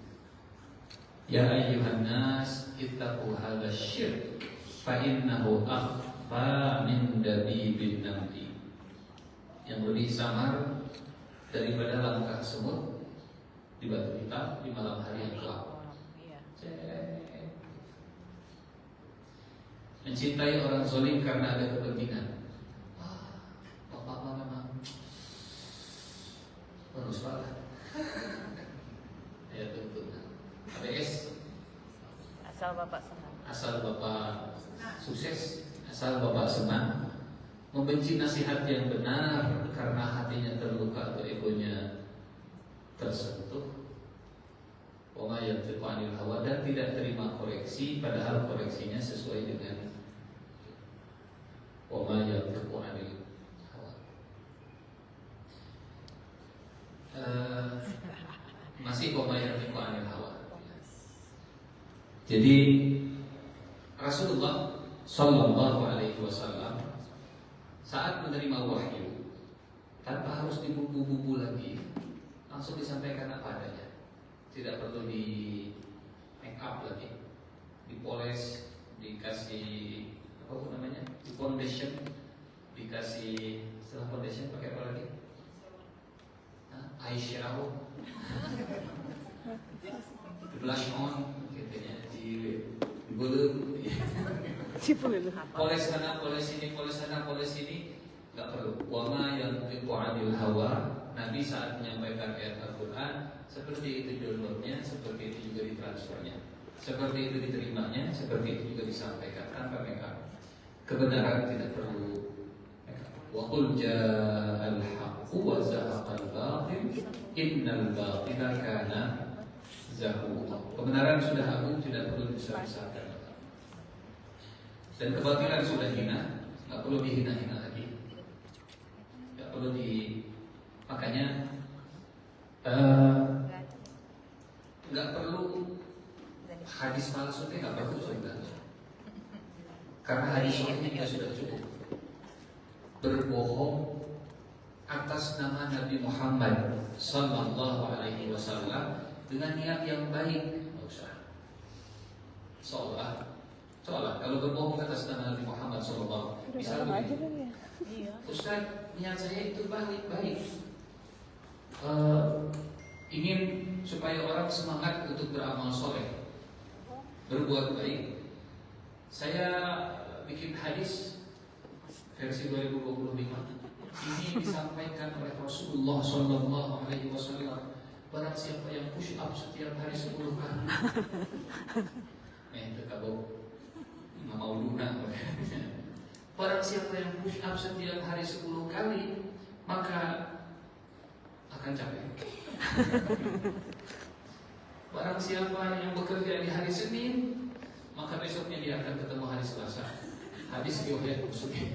Ya ayyuhan nas ittaqu hadza syirk fa innahu akhfa min dabibin namli. Yang lebih samar daripada langkah semut di batu hitam di malam hari yang gelap. Mencintai orang zalim karena ada kepentingan. Bapak memang harus banget. Ya tuntut. ABS. Asal Bapak senang. Asal Bapak sukses, asal Bapak senang. Membenci nasihat yang benar karena hatinya terluka atau egonya tersentuh. Wa ma yantiqu 'anil hawa, dan tidak terima koreksi padahal koreksinya sesuai dengan wa ma yantiqu 'anil hawa. Masih wa ma yantiqu 'anil hawa. Jadi Rasulullah Sallallahu Alaihi Wasallam saat menerima wahyu tanpa harus dibubu-bubu lagi, langsung disampaikan apa adanya. Tidak perlu di make up lagi, dipoles, dikasih apa namanya, di foundation, dikasih setelah foundation pakai apa lagi? Eyeshadow, blush on, katanya, dibelum, poles sana, poles sini, poles sana, poles sini, nggak perlu. Wama yang anil hawa. Nabi saat menyampaikan ayat Al-Quran, seperti itu downloadnya, seperti itu juga ditransfernya, seperti itu diterimanya, seperti itu juga disampaikan tanpa makeup. Kebenaran tidak perlu makeup. Wa qul ja'al haqqu wa zahaqal batil innal batila kana zahuqa. Kebenaran sudah agung, tidak perlu disesatkan. Dan kebatilan sudah hina, nggak perlu dihina-hina lagi, nggak perlu makanya nggak perlu hadis palsu, nggak perlu sebenarnya, karena hadis palsunya kita sudah cukup. Berbohong atas nama Nabi Muhammad Sallallahu Alaihi Wasallam dengan niat yang baik, nggak usah. Seolah kalau berbohong atas nama Nabi Muhammad Sallallahu, misalnya Ustaz, niat saya itu baik, ingin supaya orang semangat untuk beramal soleh, berbuat baik. Saya bikin hadis versi 2025. Ini disampaikan oleh Rasulullah Sallallahu Alaihi Wasallam. Barang siapa yang push up setiap hari 10 kali, itu kabur, nggak mau lunak. Barang siapa yang push up setiap hari 10 kali, maka akan capek. Barang siapa yang bekerja di hari Senin, maka besoknya dia akan ketemu hari Selasa. Hadis riwayat Muslim.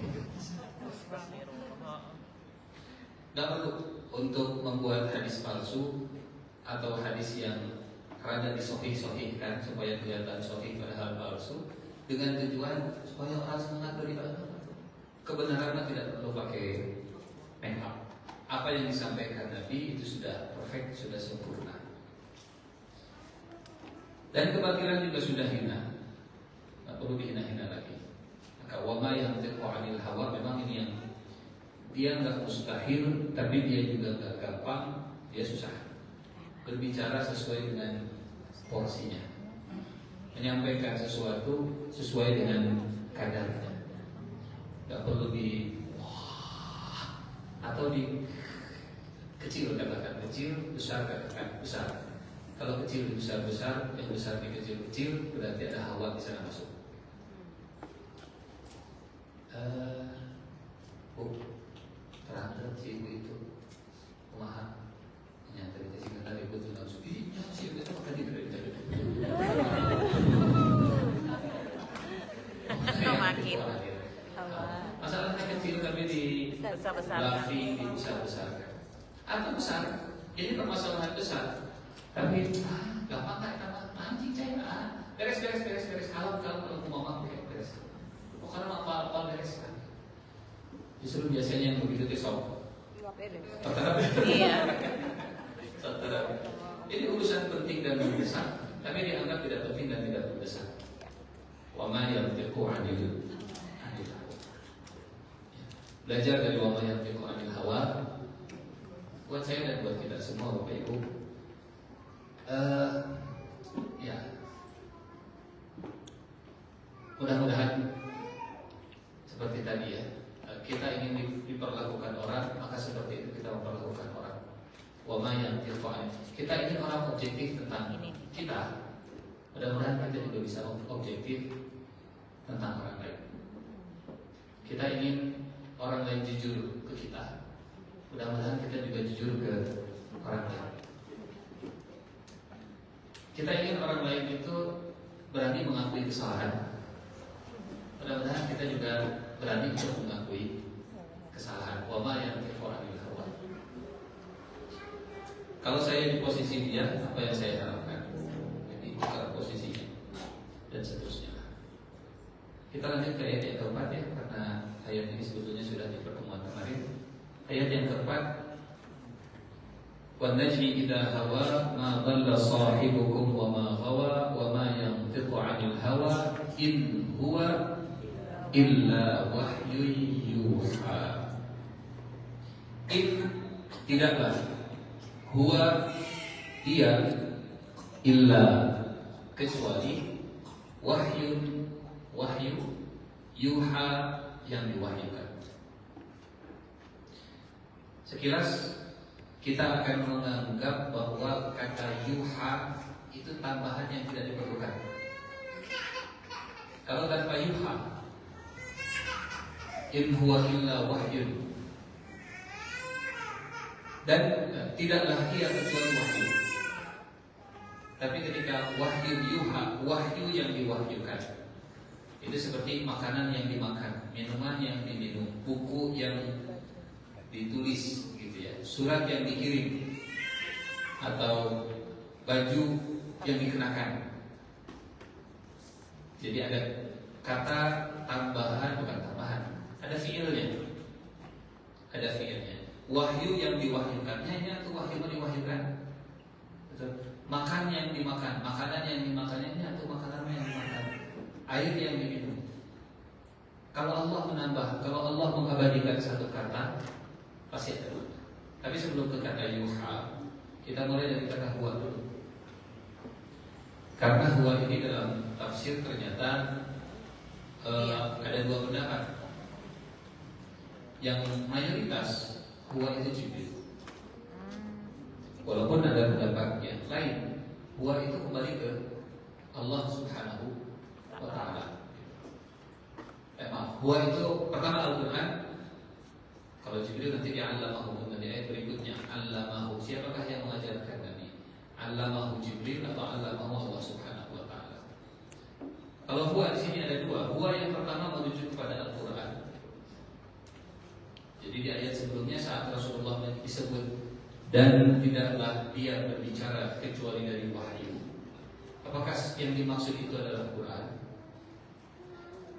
Gak perlu untuk membuat hadis palsu atau hadis yang rada disohih-sohihkan supaya kelihatan sohih padahal palsu, dengan tujuan supaya orang semangat beribadah. Kebenaran tidak perlu pakai make up. apa yang disampaikan Nabi itu sudah perfect, sudah sempurna. Dan kebatilan juga sudah hina, nggak perlu dihina-hina lagi. Maka wama yang anil hawa, memang ini yang dia nggak mustahil, tapi dia juga nggak gampang, dia susah. Berbicara sesuai dengan porsinya, menyampaikan sesuatu sesuai dengan kadarnya. Nggak perlu di atau di kecil, katakan kecil, besar katakan besar. Kalau kecil di besar-besar, yang besar di kecil-kecil, berarti ada hawa di sana masuk. Terang si ibu itu kumaha nyata di sini tadi ibu tuh langsung si ibu itu makan di makin masalahnya kecil tapi di besar-besar. di besar-besarkan atau besar. Ini permasalahan besar. Tapi gampang kan anjing saya beres kalau mama beres. Karena apa beres kan. Justru biasanya yang begitu sok. Iya. Ini urusan penting dan mendesak, tapi dianggap tidak penting dan tidak mendesak. Wa ma yantiqu 'anil hawa. Belajar dari wa ma yantiqu 'anil hawa. Buat saya dan buat kita semua Bapak Ibu. Ya, mudah-mudahan seperti tadi ya, kita ingin diperlakukan orang, maka seperti itu kita memperlakukan orang. Wama yang kita ingin orang objektif tentang kita. Mudah-mudahan kita juga bisa objektif tentang orang lain. Kita ingin orang lain jujur ke kita. Mudah-mudahan kita juga jujur ke orang lain. Kita ingin orang lain itu berani mengakui kesalahan. Mudah-mudahan kita juga berani untuk mengakui kesalahan. Wama yang anil hawa. Kalau saya di posisi dia, apa yang saya harapkan? Jadi tukar posisinya dan seterusnya. Kita lanjut ke ayat yang keempat ya, karena ayat ini sebetulnya sudah di pertemuan kemarin. Ayat yang keempat. Wan najmi idza hawa ma dhalla sahibukum wa ma ghawa wa ma yantiqu 'anil hawa in huwa illa wahyu yuha. In tidaklah huwa dia illa kecuali wahyu yuha yang diwahyukan. Sekilas kita akan menganggap bahwa kata yuha itu tambahan yang tidak diperlukan. Kalau tanpa yuha, in huwa illa wahyun, dan tidaklah ia kecuali wahyu. Tapi ketika wahyu yuha, wahyu yang diwahyukan, itu seperti makanan yang dimakan, minuman yang diminum, buku yang ditulis, surat yang dikirim, atau baju yang dikenakan. Jadi ada kata tambahan, bukan tambahan, ada fiilnya. Wahyu yang diwahyukannya, itu wahyu yang diwahyukan. Makan yang dimakan, makanan yang dimakannya, itu makanan yang dimakan. Air yang diminum. Kalau Allah menambah, kalau Allah mengabadikan satu kata, pasti ada. Tapi sebelum ke kata yuha, kita mulai dari kata huwa dulu. Karena huwa ini dalam tafsir ternyata ada dua pendapat. Yang mayoritas huwa itu Jibril. Walaupun ada pendapat yang lain, huwa itu kembali ke Allah Subhanahu wa Ta'ala. Huwa itu pertama Al-Quran. Kalau Jibril nanti di'allamahu, di ayat berikutnya allamahu, siapakah yang mengajarkan Nabi? Allamahu Jibril atau allamahu Allah Subhanahu wa Ta'ala? Kalau huwa di sini ada dua. Huwa yang pertama merujuk kepada Al-Quran. Jadi di ayat sebelumnya saat Rasulullah disebut dan tidaklah dia berbicara kecuali dari wahyu. Apakah yang dimaksud itu adalah Quran?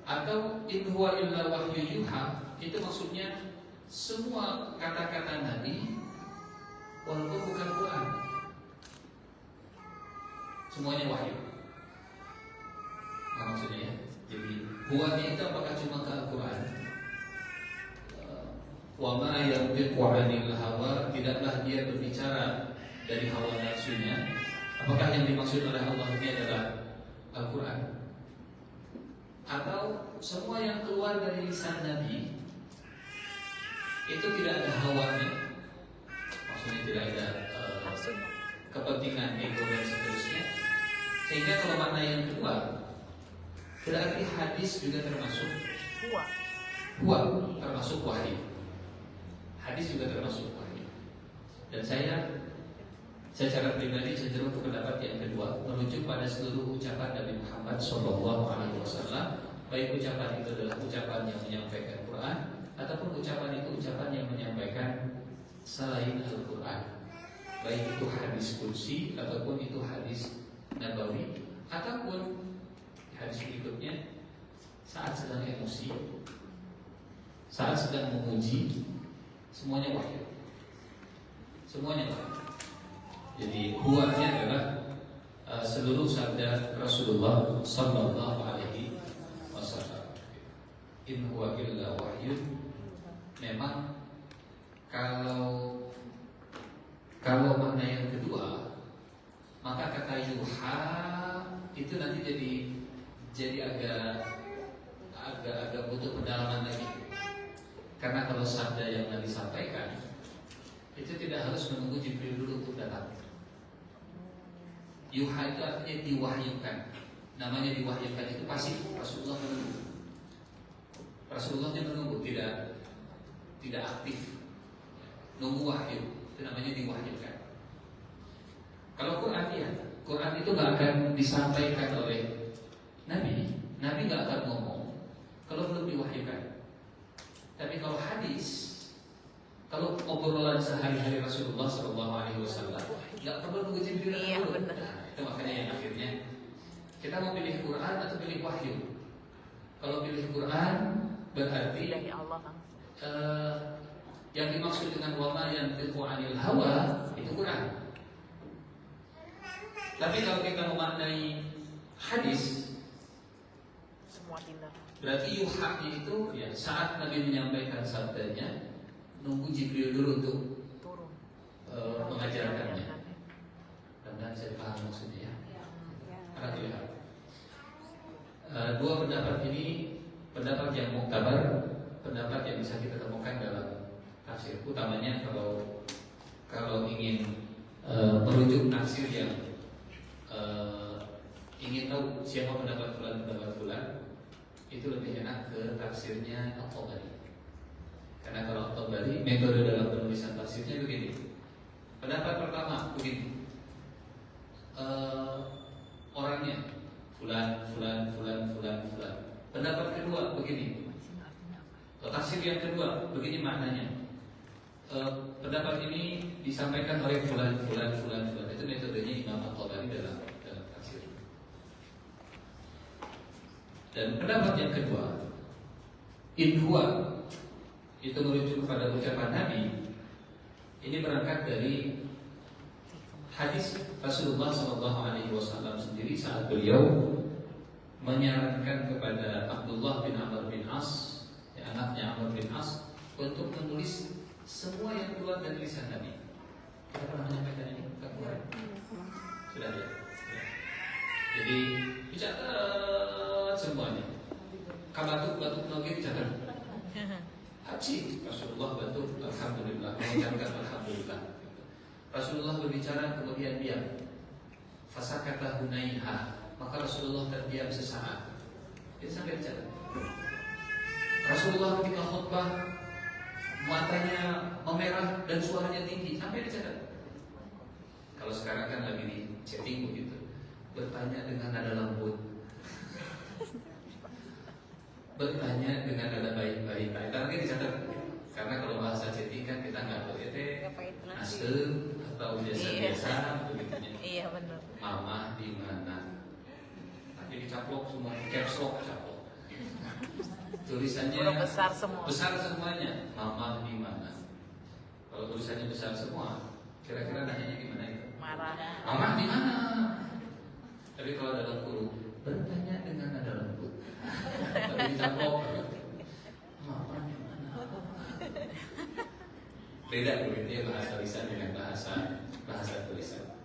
Atau in huwa illa wahyu yuha, itu maksudnya semua kata-kata Nabi walaupun bukan Quran, semuanya wahyu. Nah, maksudnya ya, jadi huwanya itu apakah cuma ke Al-Quran? Wa ma yantiqu 'anil hawa, tidaklah dia berbicara dari hawa nafsunya. Apakah yang dimaksud oleh Allah ini adalah Al-Quran? Atau semua yang keluar dari lisan Nabi itu tidak ada hawanya, maksudnya tidak ada kepentingan ego dan seterusnya, sehingga kalau makna yang kedua berarti hadis juga termasuk huwa, termasuk wahyu. Hadis juga termasuk wahyu. Dan saya secara pribadi cenderung ke pendapat yang kedua, merujuk pada seluruh ucapan Nabi Muhammad SAW, baik ucapan itu adalah ucapan yang menyampaikan Quran ataupun ucapan itu ucapan yang menyampaikan selain Al-Quran, baik itu hadis kursi ataupun itu hadis nabawi ataupun hadis berikutnya saat sedang emosi, saat sedang menguji, semuanya wahyu. Semuanya wahyu. Jadi huwanya adalah seluruh sabda Rasulullah sallallahu alaihi wasallam. In huwa illa wahyun. Memang kalau makna yang kedua, maka kata yuha itu nanti jadi agak butuh pendalaman lagi. Karena kalau sabda yang Nabi sampaikan itu tidak harus menunggu Jibril dulu untuk datang. Yuha itu artinya diwahyukan. Namanya diwahyukan itu pasif. Rasulullah menunggu. Rasulullahnya menunggu, tidak aktif. Nunggu wahyu, itu namanya diwahyukan. Kalau Quran ya, Quran itu nggak akan disampaikan oleh Nabi. Nabi nggak akan ngomong kalau belum diwahyukan. Tapi kalau hadis, kalau obrolan sehari-hari Rasulullah SAW, nggak perlu nunggu Jibril dulu. Nah, itu makanya yang akhirnya kita mau pilih Quran atau pilih wahyu. Kalau pilih Quran berarti yang dimaksud dengan wama yang yantiqu 'anil hawa itu Quran. Tapi kalau kita memaknai hadis, berarti yuha itu ya saat Nabi menyampaikan sabdanya, nunggu Jibril dulu untuk mengajarkannya. Dan saya paham maksudnya ya. Karena lihat dua pendapat ini, pendapat yang muktabar, pendapat yang bisa kita temukan dalam tafsir. Utamanya kalau ingin merujuk tafsir yang ingin tahu siapa pendapat fulan, itu lebih enak ke tafsirnya At-Tabari. Karena kalau At-Tabari metode dalam penulisan tafsirnya begini. Pendapat pertama begini, orangnya fulan. Pendapat kedua begini, tafsir yang kedua begini maknanya. Pendapat ini disampaikan oleh fulan. Itu metodenya Imam At-Tabari dalam tafsir. Dan pendapat yang kedua, in huwa, itu merujuk kepada ucapan Nabi. Ini berangkat dari hadis Rasulullah SAW sendiri saat beliau menyarankan kepada Abdullah bin Amr bin As, ya, anaknya Amr bin As, untuk menulis semua yang keluar dari lisan Nabi. Kita pernah menyampaikan ini ke Quran? Sudah ya. Jadi dicatat semuanya. Kabatuk nogi dicatat. Haji Rasulullah batuk alhamdulillah, mengucapkan alhamdulillah. Rasulullah berbicara kemudian diam. Fasakata hunaiha, maka Rasulullah terdiam sesaat. Itu sampai dicatat. Rasulullah ketika khutbah matanya memerah dan suaranya tinggi, sampai dicatat. Kalau sekarang kan lagi di chatting begitu, bertanya dengan nada lembut, bertanya dengan nada baik-baik. Nah, itu nanti dicatat. Karena kalau bahasa chatting kan kita nggak boleh nasib atau biasa-biasa begitu. Iya benar. Mama di mana? Nanti dicaplok semua, caps lock caplok. tulisannya huruf besar semua. besar semuanya. Mama di mana? Kalau tulisannya besar semua, kira-kira nanyanya gimana itu? Marah. Mama di mana? Tapi kalau dalam kurung, bertanya dengan nada lembut. Tapi dicampok, mama di mana? Beda begitu ya bahasa lisan dengan bahasa tulisan.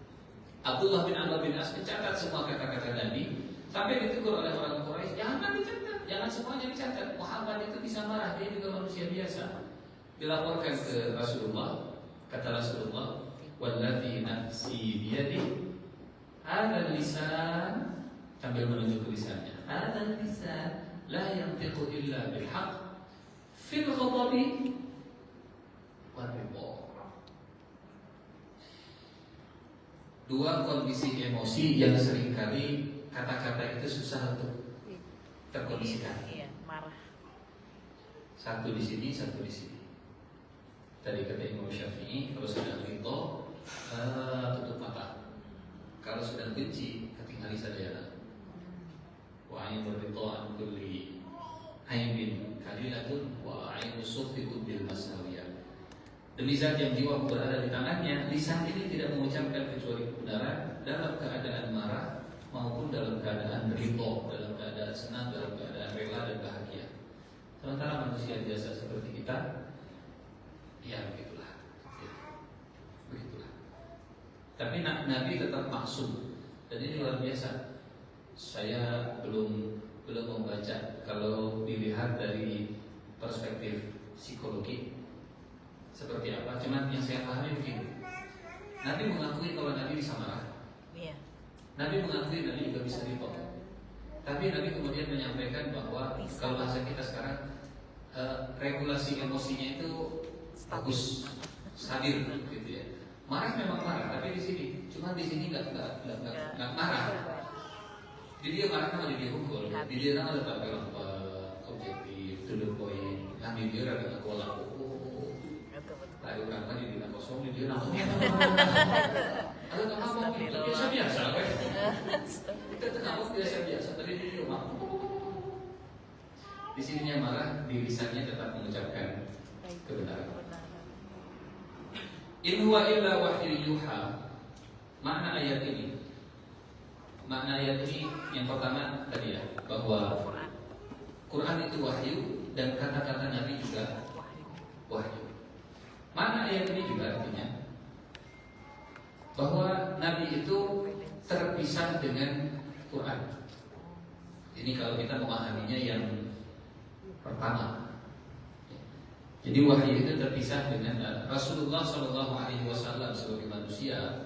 Abdullah bin Amr bin As mencatat semua kata-kata Nabi. Sampai ditegur oleh orang Quraisy, jangan dicatat, jangan semuanya dicatat. Muhammad itu bisa marah, dia juga manusia biasa. Dilaporkan ke Rasulullah, kata Rasulullah, "Wallati nafsi biyadihi, hadzal lisan," sambil menunjuk ke lisannya. "Hadzal lisan la yantiqu illa bil haqq fil ghadabi wal ridha." Dua kondisi emosi yang seringkali kata-kata itu susah untuk terkondisikan. Iya, marah. Satu di sini, satu di sini. Tadi kata Imam Syafi'i, kalau sudah ridho, tutup mata. Kalau sudah benci, ketinggali saja. Wa ainur ridho an kulli aibin kalilatun wa ainu sukhti bil masawiyah. Demi zat yang jiwa berada di tangannya, lisan ini tidak mengucapkan kecuali kebenaran dalam keadaan marah maupun dalam keadaan ridho, dalam keadaan senang, dalam keadaan rela dan bahagia. Sementara manusia biasa seperti kita, ya begitulah, ya, begitulah. Tapi Nabi tetap maksum, dan ini luar biasa. Saya belum membaca. Kalau dilihat dari perspektif psikologi seperti apa, cuman yang saya pahami begini. Nabi mengakui kalau Nabi bisa marah. Iya. Nabi mengakui Nabi juga bisa ridho. Tapi Nabi kemudian menyampaikan bahwa kalau bahasa kita sekarang regulasi emosinya itu bagus, stabil, gitu ya. Marah memang marah, tapi di sini, cuma di sini nggak marah. Jadi dia marah sama dia hukum, di dia ada tapi objektif, to the point. Nah di dia ada kolak. Tadi orang tadi di kosong di dia namanya. Ada ngomong itu biasa-biasa kan? Kita ngomong biasa-biasa tadi di dia ngomong. Di sininya marah, di lisannya tetap mengucapkan kebenaran. In huwa illa wahyu yuha. Makna ayat ini. Makna ayat ini yang pertama tadi ya, bahwa Quran itu wahyu dan kata-kata Nabi juga wahyu. Makna ayat ini juga artinya bahwa Nabi itu terpisah dengan Quran. Ini kalau kita memahaminya yang pertama. Jadi wahyu itu terpisah dengan Rasulullah SAW sebagai manusia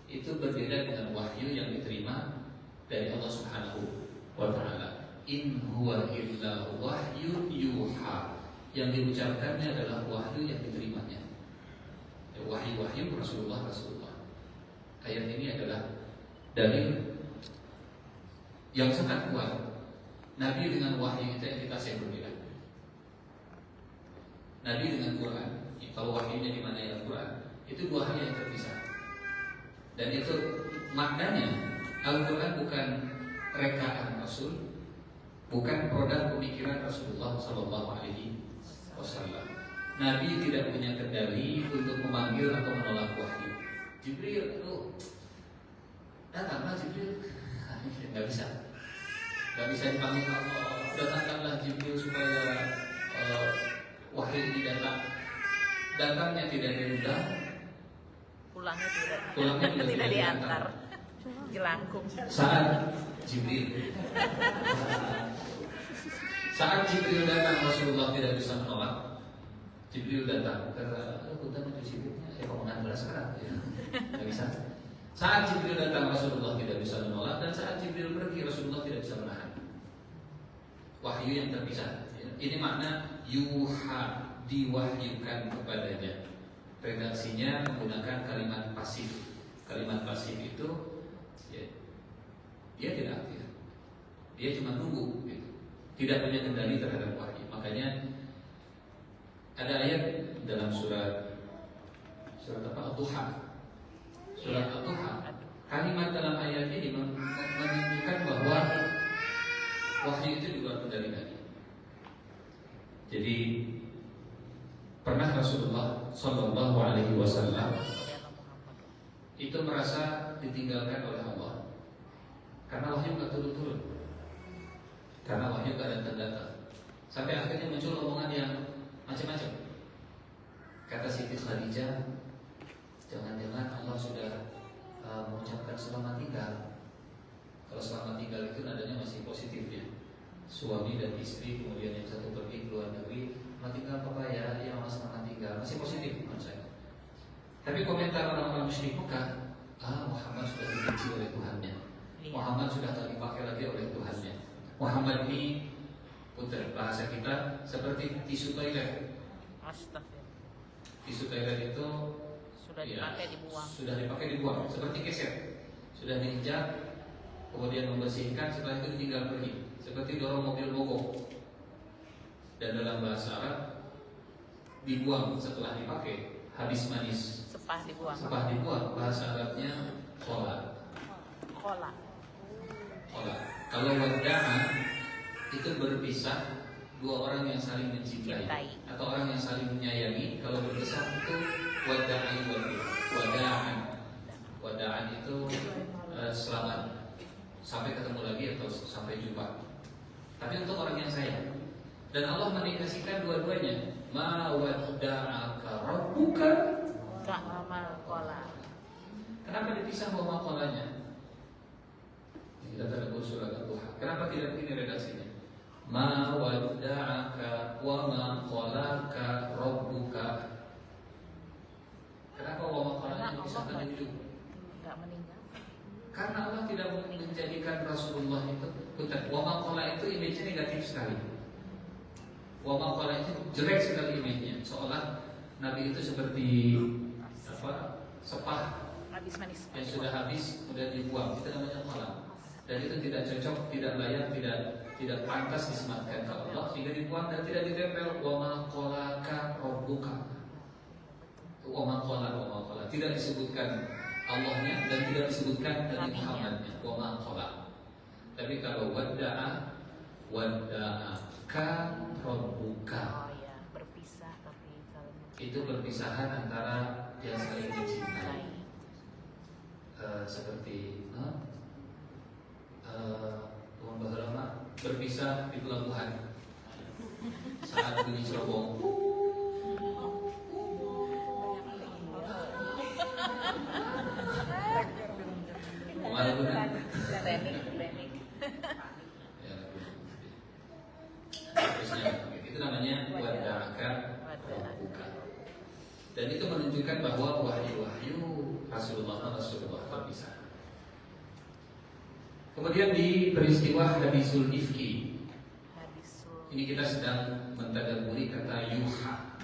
itu berbeda dengan wahyu yang diterima dari Allah Subhanahu wa Ta'ala. In huwa illa wahyu yuha. Yang diucapkannya adalah wahyu yang diterimanya. Wahyu Rasulullah. Ayat ini adalah dalil yang sangat kuat. Nabi dengan wahyu itu entitas yang berbeda. Nabi dengan Quran, kalau wahyunya di mana ya Quran, itu dua hal yang terpisah. Dan itu maknanya Al-Quran bukan rekaan Rasul, bukan produk pemikiran Rasulullah SAW. Nabi tidak punya kendali untuk memanggil atau menolak wahyu. Jibril itu datanglah Jibril, nggak bisa dipanggil Allah. Datangkanlah Jibril supaya wahyu ini datang. Datangnya tidak diundang, Pulangnya juga tidak diantar. Jelangkung. Saat Jibril datang, Rasulullah tidak bisa menolak. Jibril datang, kata, kita mencuci piringnya, kamu nggak sekarang, ya, nggak bisa. Saat Jibril datang, Rasulullah tidak bisa menolak, dan saat Jibril pergi, Rasulullah tidak bisa menahan. Wahyu yang terpisah. Ini makna yuha, diwahyukan kepadanya. Redaksinya menggunakan kalimat pasif. Kalimat pasif itu, ya, dia tidak aktif, dia cuma nunggu, gitu. Tidak punya kendali terhadap wahyu. Makanya ada ayat dalam surat apa? Al-Duha. Surat Al-Duha. Kalimat dalam ayat ini menunjukkan bahwa wahyu itu di luar kendali Nabi. Jadi pernah Rasulullah Shallallahu Alaihi Wasallam itu merasa ditinggalkan oleh Allah karena wahyu nggak turun-turun, karena wahyu nggak datang-datang, sampai akhirnya muncul omongan yang macam-macam. Kata Siti Khadijah, jangan-jangan Allah sudah mengucapkan selamat tinggal. Kalau selamat tinggal itu nadanya masih positif ya. Suami dan istri, kemudian yang satu pergi ke luar negeri, selamat tinggal papa ya, yang selamat tinggal, masih positif menurut saya. Tapi komentar orang-orang musyrik Mekah, Muhammad sudah dibenci oleh Tuhannya, Muhammad sudah tak dipakai lagi oleh Tuhannya. Muhammad ini, putar bahasa kita seperti tisu toilet. Astagfirullah. Tisu toilet itu Sudah dipakai dibuang. Sudah dipakai dibuang, seperti keset. Sudah diinjak, kemudian membersihkan, setelah itu ditinggal pergi, seperti dorong mobil mogok. Dan dalam bahasa Arab, dibuang setelah dipakai, habis manis. Sepah dibuang. Sepah dibuang, bahasa Arabnya khola. Kola. Khola. Kalau wada'a itu berpisah, dua orang yang saling mencintai atau orang yang saling menyayangi. Kalau berpisah itu wada'an. Wada'an itu selamat, sampai ketemu lagi atau sampai jumpa. Tapi untuk orang yang sayang. Dan Allah mendikasikan dua-duanya. Ma wadda'aka rabbuka. Ka'amal kola. Kenapa dipisah wa maqalanya? Kita tadabur surat Al-Duha. Kenapa tidak ini redaksinya? Ma wadda'aka wa ma qalaka rabbuka. Kenapa wa maqalanya dipisahkan di ujung? Enggak meninggal. Karena Allah tidak menjadikan Rasulullah itu putar. Wa maqala itu image-nya negatif sekali. Wa maqala itu jelek sekali image-nya. Seolah Nabi itu seperti sepah Habis manis. yang sudah habis kemudian dibuang. Itu namanya qalam. Dan itu tidak cocok, tidak layak, tidak pantas disematkan ke Allah, sehingga dibuang dan tidak ditempel. Wa ma qalaka rabbuka. Wa ma qala tidak disebutkan Allahnya dan tidak disebutkan Nabi Muhammadnya. Wa ma qala. Tapi kalau wadda'aka rabbuka. Oh ya, berpisah tapi kalau Itu perpisahan antara yang saling mencintai. Seperti Tuhan Bahlama berpisah di pelabuhan saat bunyi cerobong. Malah benar. Teknik. Itu namanya wada'aka rabbuka. Dan itu menunjukkan bahwa wahyu Rasulullah terpisah. Kemudian di peristiwa hadisul ifki, ini kita sedang mentadabburi kata yuha.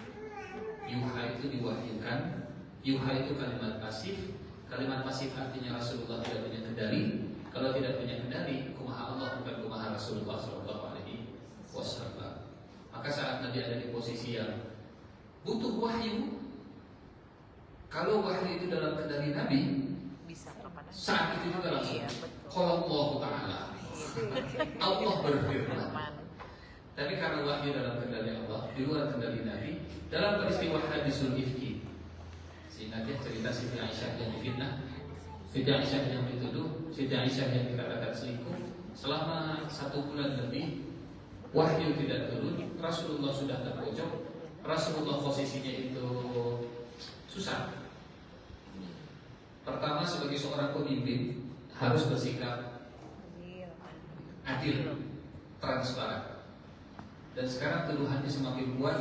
Yuha itu diwahyukan. Yuha itu kalimat pasif. Kalimat pasif artinya Rasulullah tidak punya kendali. Kalau tidak punya kendali, kumaha Allah bukan kumaha Rasulullah Shallallahu Alaihi Wasallam. Maka saat Nabi ada di posisi yang butuh wahyu, kalau wahyu itu dalam kendali Nabi, bisa kepada saat itu juga langsung. Iya, betul. Kalau Allah Taala, Allah berfirman. Firman. Tapi karena wahyu dalam kendali Allah, di luar kendali Nabi, dalam peristiwa hadisul ifki, sehingga dia cerita Siti Aisyah yang difitnah, Siti Aisyah yang dituduh, Siti Aisyah yang dikatakan selingkuh, selama 1 bulan lebih wahyu tidak turun. Rasulullah sudah terpojok, Rasulullah posisinya itu susah. Pertama, sebagai seorang pemimpin harus bersikap adil, transparan. Dan sekarang tuduhannya semakin kuat.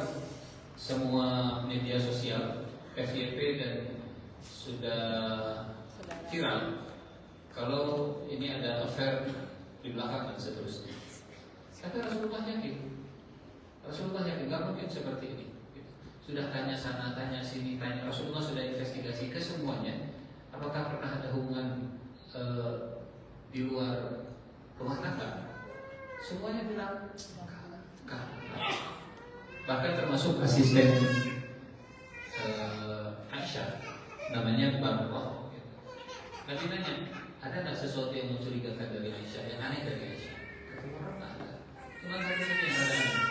Semua media sosial, FYP dan sudah viral kalau ini ada affair di belakang dan seterusnya. Tapi Rasulullah yakin, nggak mungkin seperti ini. Sudah tanya sana, tanya sini, tanya. Rasulullah sudah investigasi ke semuanya. Apakah pernah ada hubungan di luar rumah tangga? Semuanya bilang enggak. Bahkan termasuk asisten Aisyah, namanya Barrah. Nabi nanya, ada nggak sesuatu yang mencurigakan dari Aisyah, yang aneh dari Aisyah? Kata Barrah nggak ada. Cuma satu saja yang ada aneh.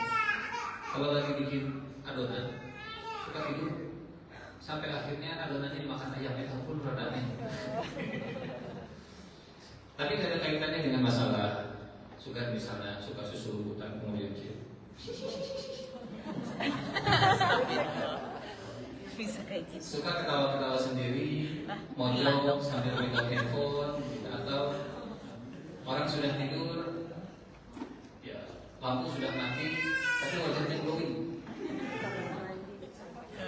kalau lagi bikin adonan suka tidur sampai akhirnya adonannya dimakan ayam, ya ampun rada aneh. Tapi nggak ada kaitannya dengan masalah suka, misalnya suka susu rebutan kemudian cium. Bisa kayak gitu. Suka ketawa-ketawa sendiri, mojok sambil pegang handphone, gitu. Atau orang sudah tidur, ya lampu sudah mati, tapi wajahnya glowing.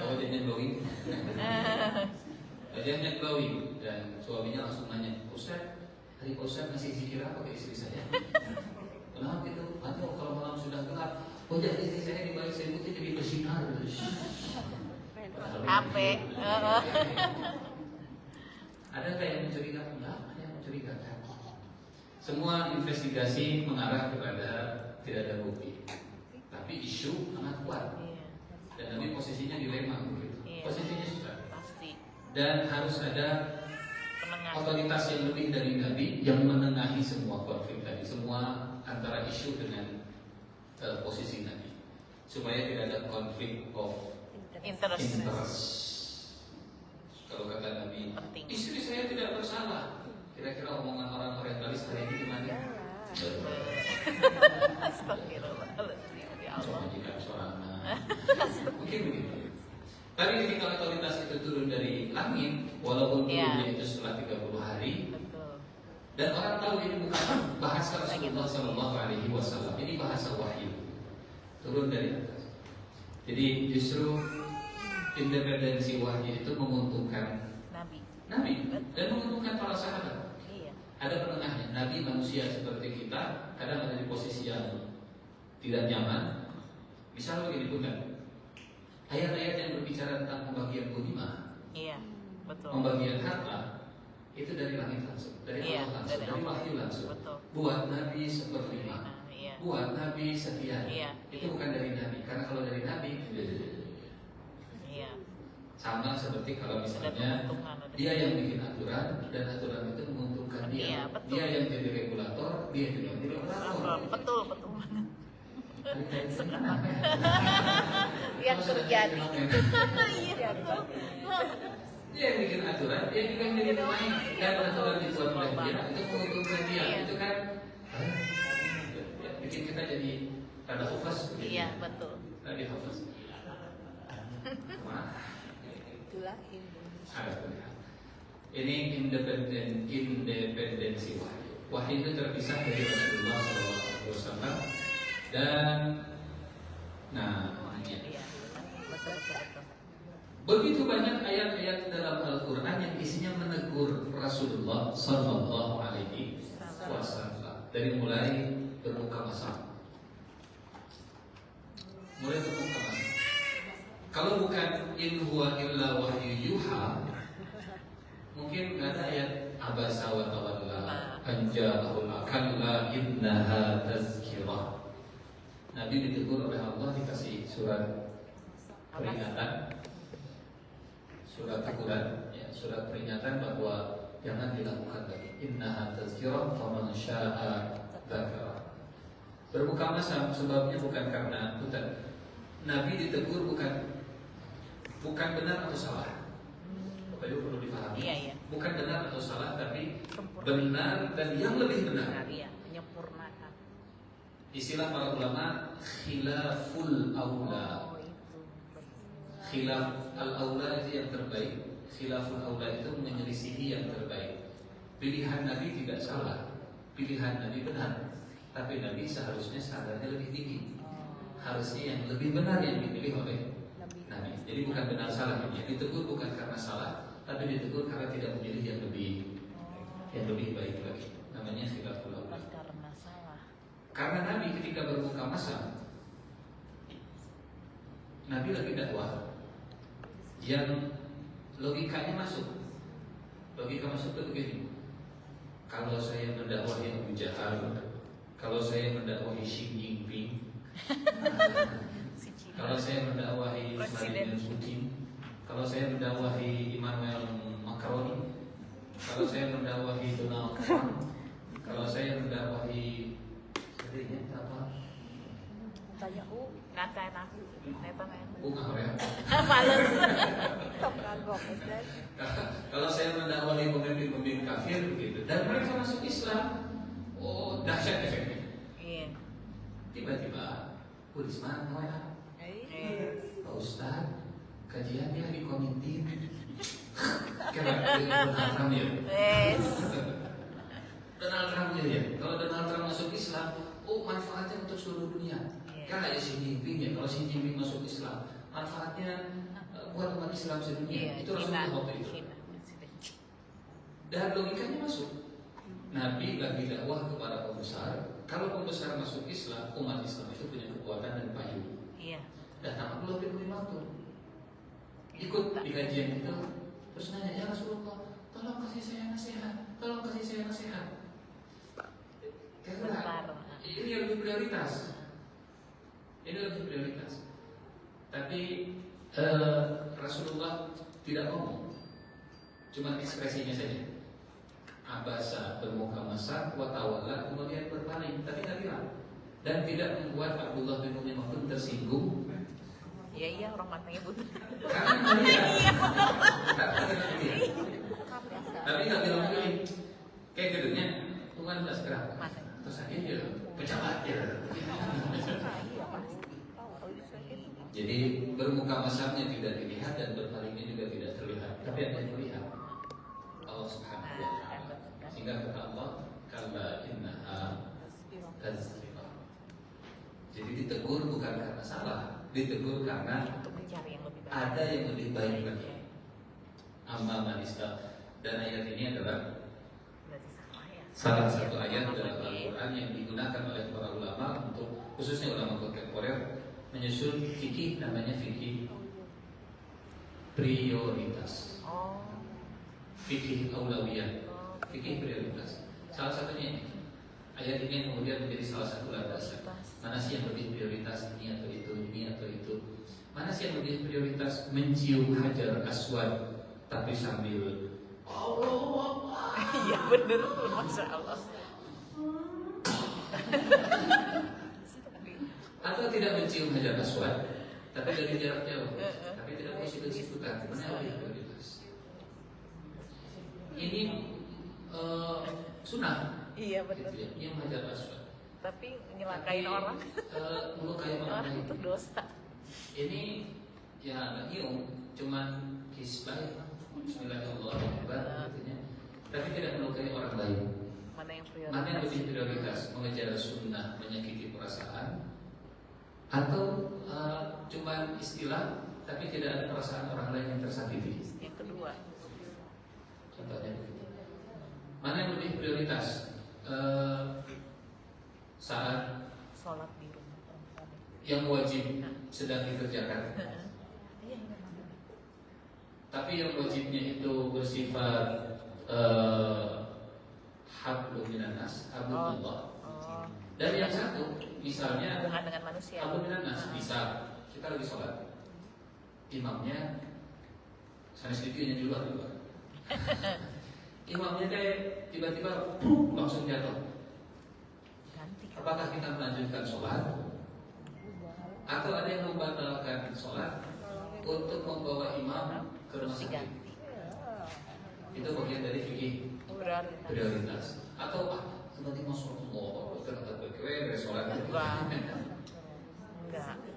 Wajahnya glowing, wajahnya glowing, dan suaminya langsung nanya, Ustaz, tadi Pak Ustaz masih zikir apa ke istri saya? Kenapa gitu? Atau kalau malam sudah gelap, wajah istri saya di balik selimutnya jadi bersinar. Ape. Ada nggak yang mencurigakan? Nggak ada yang mencurigakan. Semua investigasi mengarah kepada tidak ada bukti, tapi isu sangat kuat. Iya. Dan Nabi posisinya dilema begitu. Iya. Posisinya susah. Pasti. Dan harus ada Penengah. otoritas yang lebih dari Nabi yang menengahi semua konflik tadi, semua antara isu dengan posisi Nabi, supaya tidak ada konflik of Interest. Kalau kata Nabi, Penting. istri saya tidak bersalah. Kira-kira omongan orang orientalis hari ini gimana? Astagfirullahaladzim, ya Allah. Coba jika seorang mungkin begitu. Tapi ketika otoritas itu turun dari langit, walaupun turunnya itu setelah 30 hari, Betul. dan orang tahu ini bukan bahasa Rasulullah Sallallahu Alaihi Wasallam, ini bahasa wahyu turun dari atas. Jadi justru independensi wahyu itu menguntungkan Nabi. dan menguntungkan para sahabat. Iya. Ada penengahnya. Nabi manusia seperti kita, kadang ada di posisi yang tidak nyaman. Misalnya begini, bukan ayat-ayat yang berbicara tentang pembagian ghanimah, Iya. Betul. pembagian harta, itu dari langit langsung, dari Iya, Allah langsung, dari dari Allah. wahyu langsung. Betul. Buat Nabi seperlima, Iya. buat Nabi sekian. Iya. Itu bukan dari Nabi, karena kalau dari Nabi Iya. sama seperti kalau Ada misalnya keuntungan, ada dia yang bikin aturan dan aturan itu menguntungkan dia. Iya, betul. Dia yang jadi regulator, dia juga yang jadi operator. Betul, betul banget. Sekarang Yang terjadi. Iya, betul. dia yang bikin aturan, dia juga yang jadi pemain. Dan aturan dibuat oleh dia itu menguntungkan dia. Iya. Itu kan bikin kita jadi rada hafaz. Iya, betul. Tadi hafaz. Itulah Indonesia. Ini independensi wahyu. Wahyu itu terpisah dari Rasulullah SAW. Dan Iya. Betul, betul. begitu banyak ayat-ayat dalam Al-Quran yang isinya menegur Rasulullah Sallallahu Alaihi Wasallam. Dari mulai berbuka masa, kalau bukan in huwa illa wahyu yuha, mungkin nggak ada ayat abasa wa tawalla anja'ahul akalla innaha tazkirah. Nabi ditegur oleh Allah, dikasih surat peringatan, surat teguran, ya, surat peringatan bahwa jangan dilakukan lagi. Innaha tazkirah faman syaa'a dzakara. Berbuka masa sebabnya bukan karena hutan. Nabi ditegur bukan benar atau salah. Bapak Ibu perlu dipahami. Iya, iya. Bukan benar atau salah, tapi Sempurna. benar dan yang lebih benar. Iya, menyempurnakan. Istilah para ulama khilaful aula. Oh, itu. Khilaf al-aula itu yang terbaik. Khilaful aula itu menyelisihi yang terbaik. Pilihan Nabi tidak salah, pilihan Nabi benar. Tapi Nabi seharusnya standarnya lebih tinggi. Harusnya yang lebih benar yang dipilih oleh Nabi. Jadi bukan benar salah, ditegur bukan karena salah, tapi ditegur karena tidak memilih yang lebih baik lagi. Namanya khilaful aula. Bukan karena salah. Karena Nabi ketika berbuka masa, Nabi lagi dakwah yang logikanya masuk. Logika masuk itu begini. Kalau saya mendakwahi Abu Jahal, kalau saya mendakwahi Xi Jinping, Si Cina. kalau saya mendakwahi Presiden. Vladimir Putin, kalau saya mendakwahi Emmanuel Macron, kalau saya mendakwahi Donald Trump, kalau saya mendakwahi apa? Tanya Nata na. Neta na. Bukan ya. Males. Tok kagok Ustaz. Kalau saya mendakwahi pemimpin-pemimpin kafir begitu dan mereka masuk Islam, oh dahsyat efeknya. Iya. Tiba-tiba, Risma, namanya Pak Ustaz, kajian dia di komite. Kira Donald Trump ya. Yes. Donald Trump ya. Kalau Donald Trump masuk Islam, oh manfaatnya untuk seluruh dunia. Kan aja Xi Jinping ya. Kalau Xi Jinping masuk Islam, manfaatnya buat umat Islam sedunia. Itu Rasulullah waktu itu. Dan logikanya masuk. Nabi lagi dakwah kepada pembesar. Kalau pembesar masuk Islam, umat Islam itu punya kekuatan dan payung. Iya. Datang Allah bin Maktum, ikut di kajian itu, terus nanya, ya Rasulullah, tolong kasih saya nasihat, tolong kasih saya nasihat. Karena ini yang lebih prioritas. Ini lebih prioritas. Tapi Rasulullah tidak ngomong, cuma ekspresinya saja. Abasa bermuka masak, watawala kemudian berpaling, tapi tidak bilang. Dan tidak membuat Abdullah bin Umi Maktum tersinggung. Iya orang matanya butuh. Karena dia, tapi nggak bilang begini. Kayak gedungnya, Tuhan nggak segera. Terus akhirnya dia pejabat ya. Jadi bermuka masaknya tidak dilihat dan berpalingnya juga tidak terlihat. Tapi ada yang terlihat. Allah Subhanahu wa Ta'ala. Sehingga kata Allah, kalla innaha tazkirah. Jadi ditegur bukan karena salah, ditegur karena Untuk mencari yang lebih baik. ada yang lebih baik lagi. Amma manista. Dan ayat ini adalah Berarti salah ya. salah satu ayat dalam Al-Quran yang digunakan oleh para ulama untuk, khususnya ulama kontemporer, menyusun fikih, namanya fikih prioritas, Oh. fikih aulawiyah, fikih prioritas. Salah satunya ini. Ayat ini kemudian menjadi salah satu landasan. Mana sih yang lebih prioritas, ini atau itu, ini atau itu? Mana sih yang lebih prioritas mencium hajar aswad tapi sambil Allahu Akbar? Iya bener, Masya Allah. Atau tidak mencium hajar aswad tapi dari jarak jauh, tapi tidak bersikutan. Mana yang lebih prioritas? Ini sunnah. Iya bener. Gitu ya, nyium hajar aswad. Tapi nyelakain orang, melukai orang lain. itu dosa. Ini ya nggak nyium, cuman kiss baik, Bismillahirrahmanirrahim, artinya. Tapi tidak melukai orang lain. Mana yang prioritas? Mana yang lebih prioritas, mengejar sunnah, menyakiti perasaan, atau cuman istilah, tapi tidak ada perasaan orang lain yang tersakiti? Yang kedua. Contohnya begitu. Mana yang lebih prioritas? Saat Sholat di rumah. yang wajib sedang dikerjakan, Iya. tapi yang wajibnya itu bersifat hablum minan nas, hablullah. Oh. Dan yang satu, misalnya Hubungan dengan manusia. hablum minan nas, bisa kita lagi sholat, imamnya sana sedikitnya di luar. Imamnya kayak tiba-tiba langsung jatuh. Ganti. Apakah kita melanjutkan sholat atau ada yang membatalkan sholat untuk membawa imam ke rumah sakit? Diganti. Itu bagian dari fikih Prioritas. prioritas. Atau nanti masuk Allah kata dari sholat. Enggak.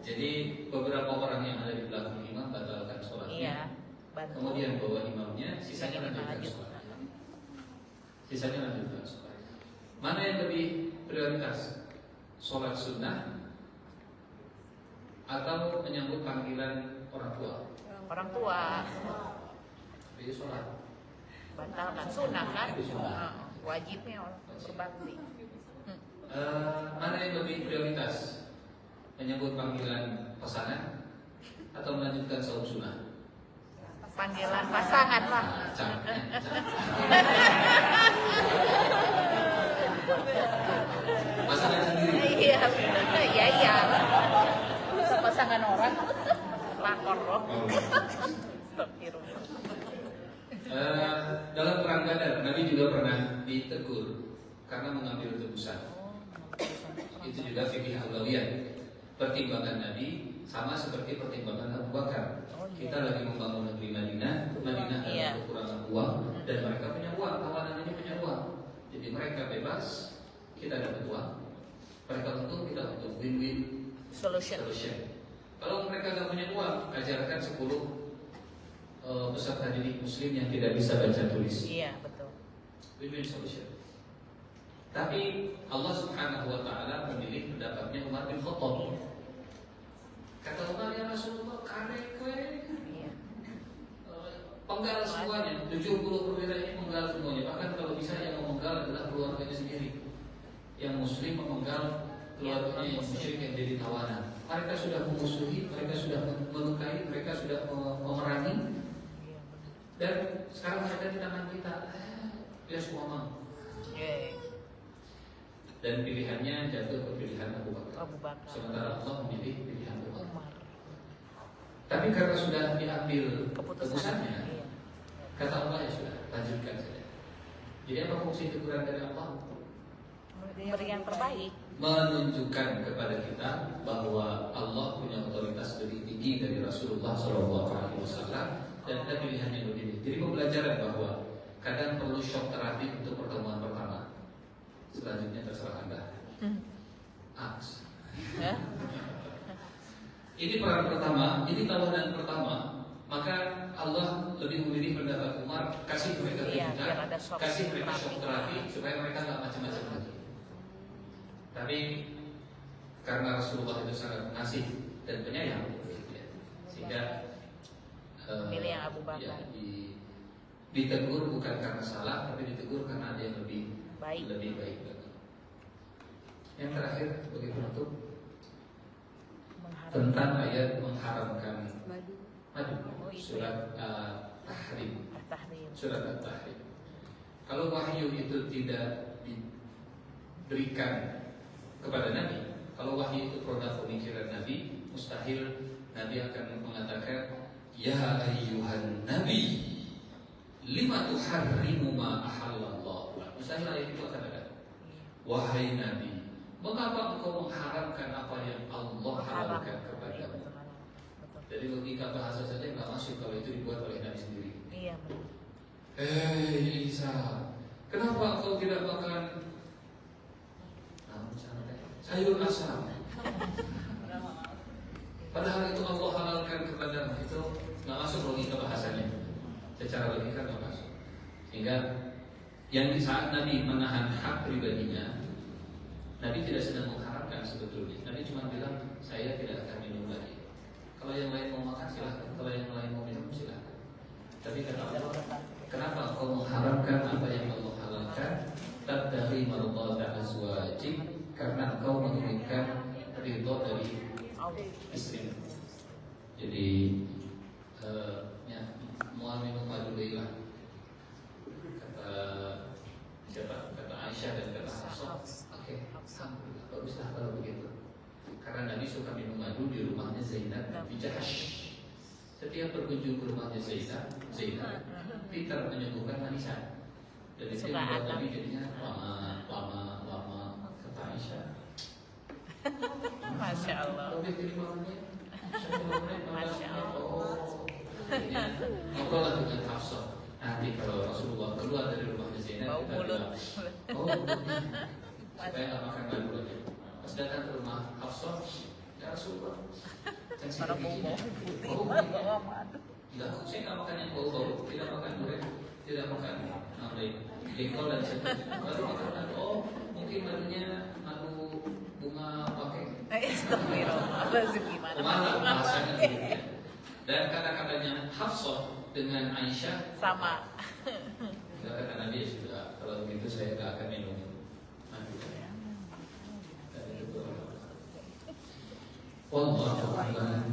Jadi beberapa orang yang ada di belakang imam batalkan sholatnya. Iya. Bantu. Kemudian bawa imamnya, sisanya Bagi lanjutkan lanjut. sholat. Sisanya lanjutkan sholat. Mana yang lebih prioritas? Sholat sunnah atau menyambut panggilan orang tua? Orang tua Jadi sholat. batalkan sunnah kan? Sunnah. Wajibnya orang berbakti. Mana yang lebih prioritas? Menyambut panggilan pasangan atau melanjutkan saum sunnah? Panggilan pasangan lah. Pasangan sendiri. Iya, benar. Iya. Pasangan orang lakor loh. Astagfirullah. Dalam perang Badar, Nabi juga pernah ditegur karena mengambil tebusan. Itu juga fikih aulawiyah. pertimbangan Nabi sama seperti pertimbangan Abu Bakar. Kita lagi membangun negeri Madinah ada kekurangan uang dan mereka punya uang, tawanan ini punya uang. Jadi mereka bebas, kita dapat uang. Mereka untung, kita untung, win-win Solution. Kalau mereka nggak punya uang, ajarkan 10 peserta didik Muslim yang tidak bisa baca tulis. Iya, betul. Win-win solution. Tapi Allah Subhanahu wa Ta'ala memilih pendapatnya Umar bin Khattab. Kata Umar, ya Rasulullah, karek Iya. penggal semuanya, 70 perwira ini penggal semuanya. Bahkan kalau bisa yang memenggal adalah keluarganya sendiri. Yang Muslim memenggal keluarganya yang musyrik yang jadi tawanan. Mereka sudah memusuhi, mereka sudah melukai, mereka sudah memerangi. Dan sekarang mereka di tangan kita. Dia semua mau. Dan pilihannya jatuh ke pilihan Abu Bakar. Sementara Allah memilih pilihan Umar. Tapi karena sudah diambil keputusannya, kata Allah ya sudah, lanjutkan saja. Jadi apa fungsi teguran dari Allah? Memberi yang terbaik. Menunjukkan kepada kita bahwa Allah punya otoritas lebih tinggi dari Rasulullah SAW dan ada pilihan yang lebih. Jadi pembelajaran bahwa kadang perlu shock terapi untuk pertemuan pertama. Selanjutnya terserah Anda. Aks. Ini peran pertama, ini tawanan pertama. Maka Allah lebih memilih pendapat Umar, kasih mereka kejutan, kasih mereka shock terapi supaya mereka nggak macam-macam lagi. Tapi karena Rasulullah itu sangat pengasih dan penyayang, sehingga milih yang Abu Bakar. Ya, ditegur bukan karena salah, tapi ditegur karena ada yang lebih baik lagi. Yang terakhir bagi penutup tentang ayat mengharamkan madu, surat Tahrim. Surat At-Tahrim. Kalau wahyu itu tidak diberikan kepada Nabi, kalau wahyu itu produk pemikiran Nabi, mustahil Nabi akan mengatakan, ya ayyuhan Nabi, lima tuharrimu ma ahallallah. Mustahil ayat itu akan ada. Wahai Nabi, mengapa engkau mengharamkan apa yang Allah halalkan kepadamu? Jadi logika bahasa saja nggak masuk kalau itu dibuat oleh Nabi sendiri. Iya. Hei Isa, kenapa engkau tidak makan sayur asam? Padahal itu Allah halalkan kepadamu. Itu nggak masuk logika bahasanya. Secara logika nggak masuk. Sehingga yang di saat Nabi menahan hak pribadinya, Nabi tidak sedang mengharapkan sebetulnya. Nabi cuma bilang, saya tidak akan minum lagi. Kalau yang lain mau makan silahkan, kalau yang lain mau minum silahkan. Tapi kata Allah, kenapa kau mengharapkan apa yang Allah halalkan? Tabtaghi mardhata azwajik, karena engkau menginginkan ridho dari istri. Jadi mau minum madu Laila. Kata siapa? Kata Aisyah dan kata Hafsah. Oke, alhamdulillah, baguslah kalau begitu. Karena Nabi suka minum madu di rumahnya Zainab bin Jahash. Setiap berkunjung ke rumahnya Zainab pintar menyembuhkan manisan. Dan itu membuat Nabi jadinya lama kata Aisyah. Masya Allah. Masya Allah. Ngobrollah dengan Hafsah. Nanti kalau Rasulullah keluar dari rumahnya Zainab, kita bilang, supaya nggak makan madu lagi. Pas datang ke rumah Hafsah, ya Rasulullah, Para bohong. tidak, saya nggak makan yang bau-bau, tidak makan durian, tidak makan jengkol dan sebagainya. Baru makan madu. Oh, mungkin madunya madu bunga pakai. Astagfirullahaladzim, gimana? Bahasanya demikian. Dan kata-katanya Hafsah dengan Aisyah sama. kata Nabi ya sudah, kalau begitu saya tidak akan minum. Wallahu a'lam.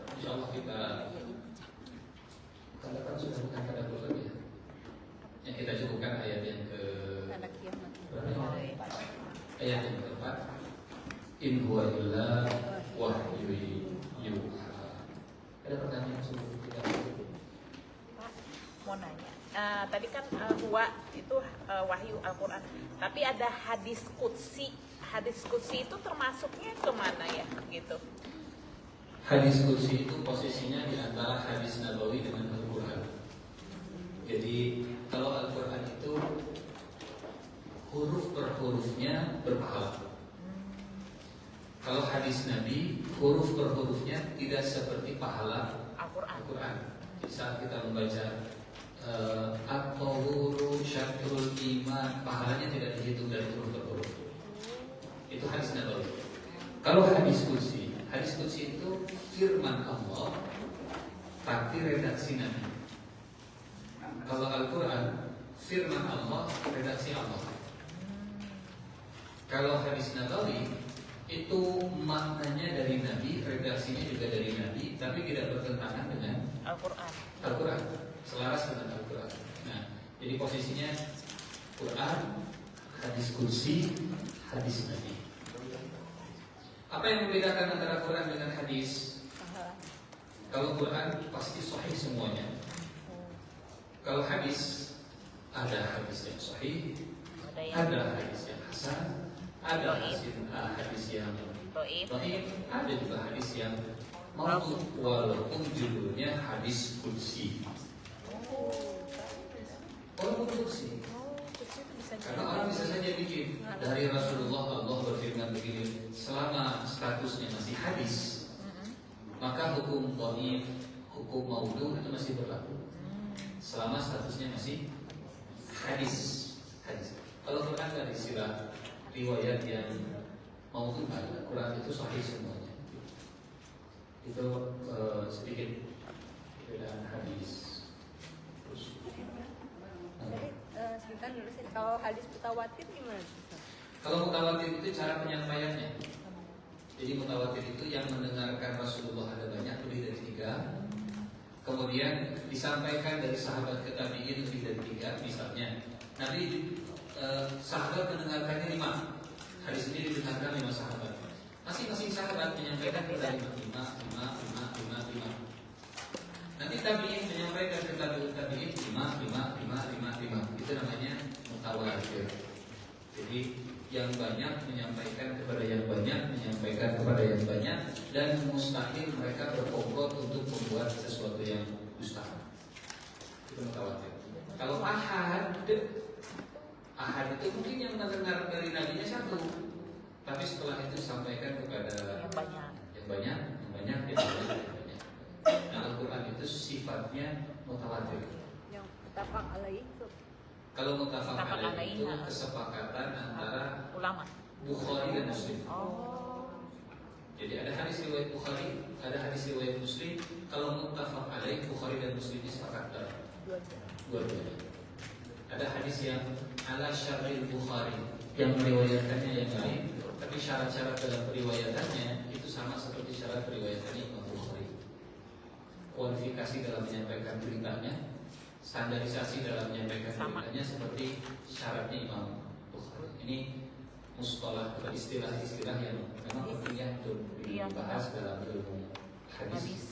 Insyaallah kita katakan sudah bukan pada bulan ya. Yang kita cukupkan ayat yang ke ayat yang keempat. In huwa illa wahyu yuha. Ada pertanyaan sebelum kita? Pak, mau nanya. Tadi kan huwa itu wahyu Al-Quran. Tapi ada hadis qudsi hadis qudsi itu termasuknya kemana ya gitu? Hadis qudsi itu posisinya di antara hadis nabawi dengan Al-Quran. Jadi kalau Al-Quran itu huruf per hurufnya berpahala. Kalau hadis Nabi huruf per hurufnya tidak seperti pahala Al-Quran. Di saat kita membaca at-tahuru syatrul iman, pahalanya tidak dihitung dari huruf per huruf. Itu hadis nabawi. Kalau hadis qudsi itu firman Allah tapi redaksi Nabi. Kalau Al-Quran firman Allah redaksi Allah. Kalau hadis nabawi itu maknanya dari Nabi, redaksinya juga dari Nabi, tapi tidak bertentangan dengan Al-Quran, selaras dengan Al-Quran. Nah, jadi posisinya Quran, hadis qudsi, hadis Nabi. Apa yang membedakan antara Quran dengan hadis? Kalau Quran pasti sahih semuanya. Kalau hadis ada hadis yang sahih, ada hadis yang hasan, ada hadis yang dhaif, ada juga hadis yang maudhu, walaupun judulnya hadis qudsi. Walaupun qudsi. Karena orang bisa saja bikin dari Rasulullah, Allah berfirman begini, selama statusnya masih hadis, maka hukum dhaif, hukum maudhu itu masih berlaku. Selama statusnya masih hadis. Kalau Quran ada istilah riwayat yang maudhu, Quran itu sahih semuanya. Itu sedikit perbedaan hadis. Sebentar dulu sih. Kalau hadis mutawatir gimana? Kalau mutawatir itu cara penyampaiannya. Jadi mutawatir itu yang mendengarkan Rasulullah ada banyak, lebih dari 3. Kemudian disampaikan dari sahabat ke tabi'in lebih dari 3. Misalnya Nabi sahabat mendengarkannya 5. Hadis ini didengarkan 5 sahabat. Masing-masing sahabat menyampaikan kepada 5. Nanti tabi'in menyampaikan ke tabi'in 5. Itu namanya mutawatir. Jadi yang banyak menyampaikan kepada yang banyak, menyampaikan kepada yang banyak, dan mustahil mereka berkomplot untuk membuat sesuatu yang dusta. Itu mutawatir. Kalau ahad itu mungkin yang mendengar dari nabinya 1, tapi setelah itu sampaikan kepada yang banyak. Nah, Al-Quran itu sifatnya mutawatir. Yang mutafaq alaih itu. Kalau mutafaq alaih itu kesepakatan antara ulama Bukhari dan Muslim. Jadi ada hadis riwayat Bukhari, ada hadis riwayat Muslim. Kalau muttafaq alaih, Bukhari dan Muslim sepakat dalam dua-duanya. Ada hadis yang ala syarril Bukhari, yang meriwayatkannya yang lain, tapi syarat-syarat dalam periwayatannya itu sama seperti syarat periwayatannya Imam Bukhari. Kualifikasi dalam menyampaikan beritanya, standarisasi dalam menyampaikan beritanya seperti syaratnya Imam Bukhari. Ini mustalah atau istilah-istilah yang memang pentingnya untuk dibahas dalam ilmu hadis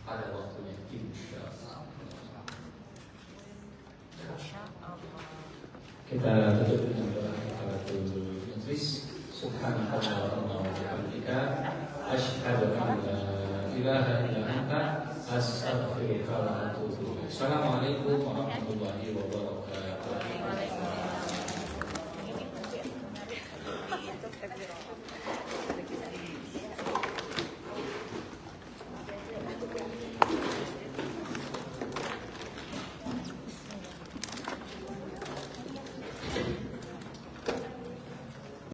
pada waktunya, insyaallah. Kita tutup dengan doa kafaratul majlis. Subhanallah wa bihamdika asyhadu an la ilaha illa anta astaghfiruka wa atubu ilaik. Assalamualaikum warahmatullahi wabarakatuh.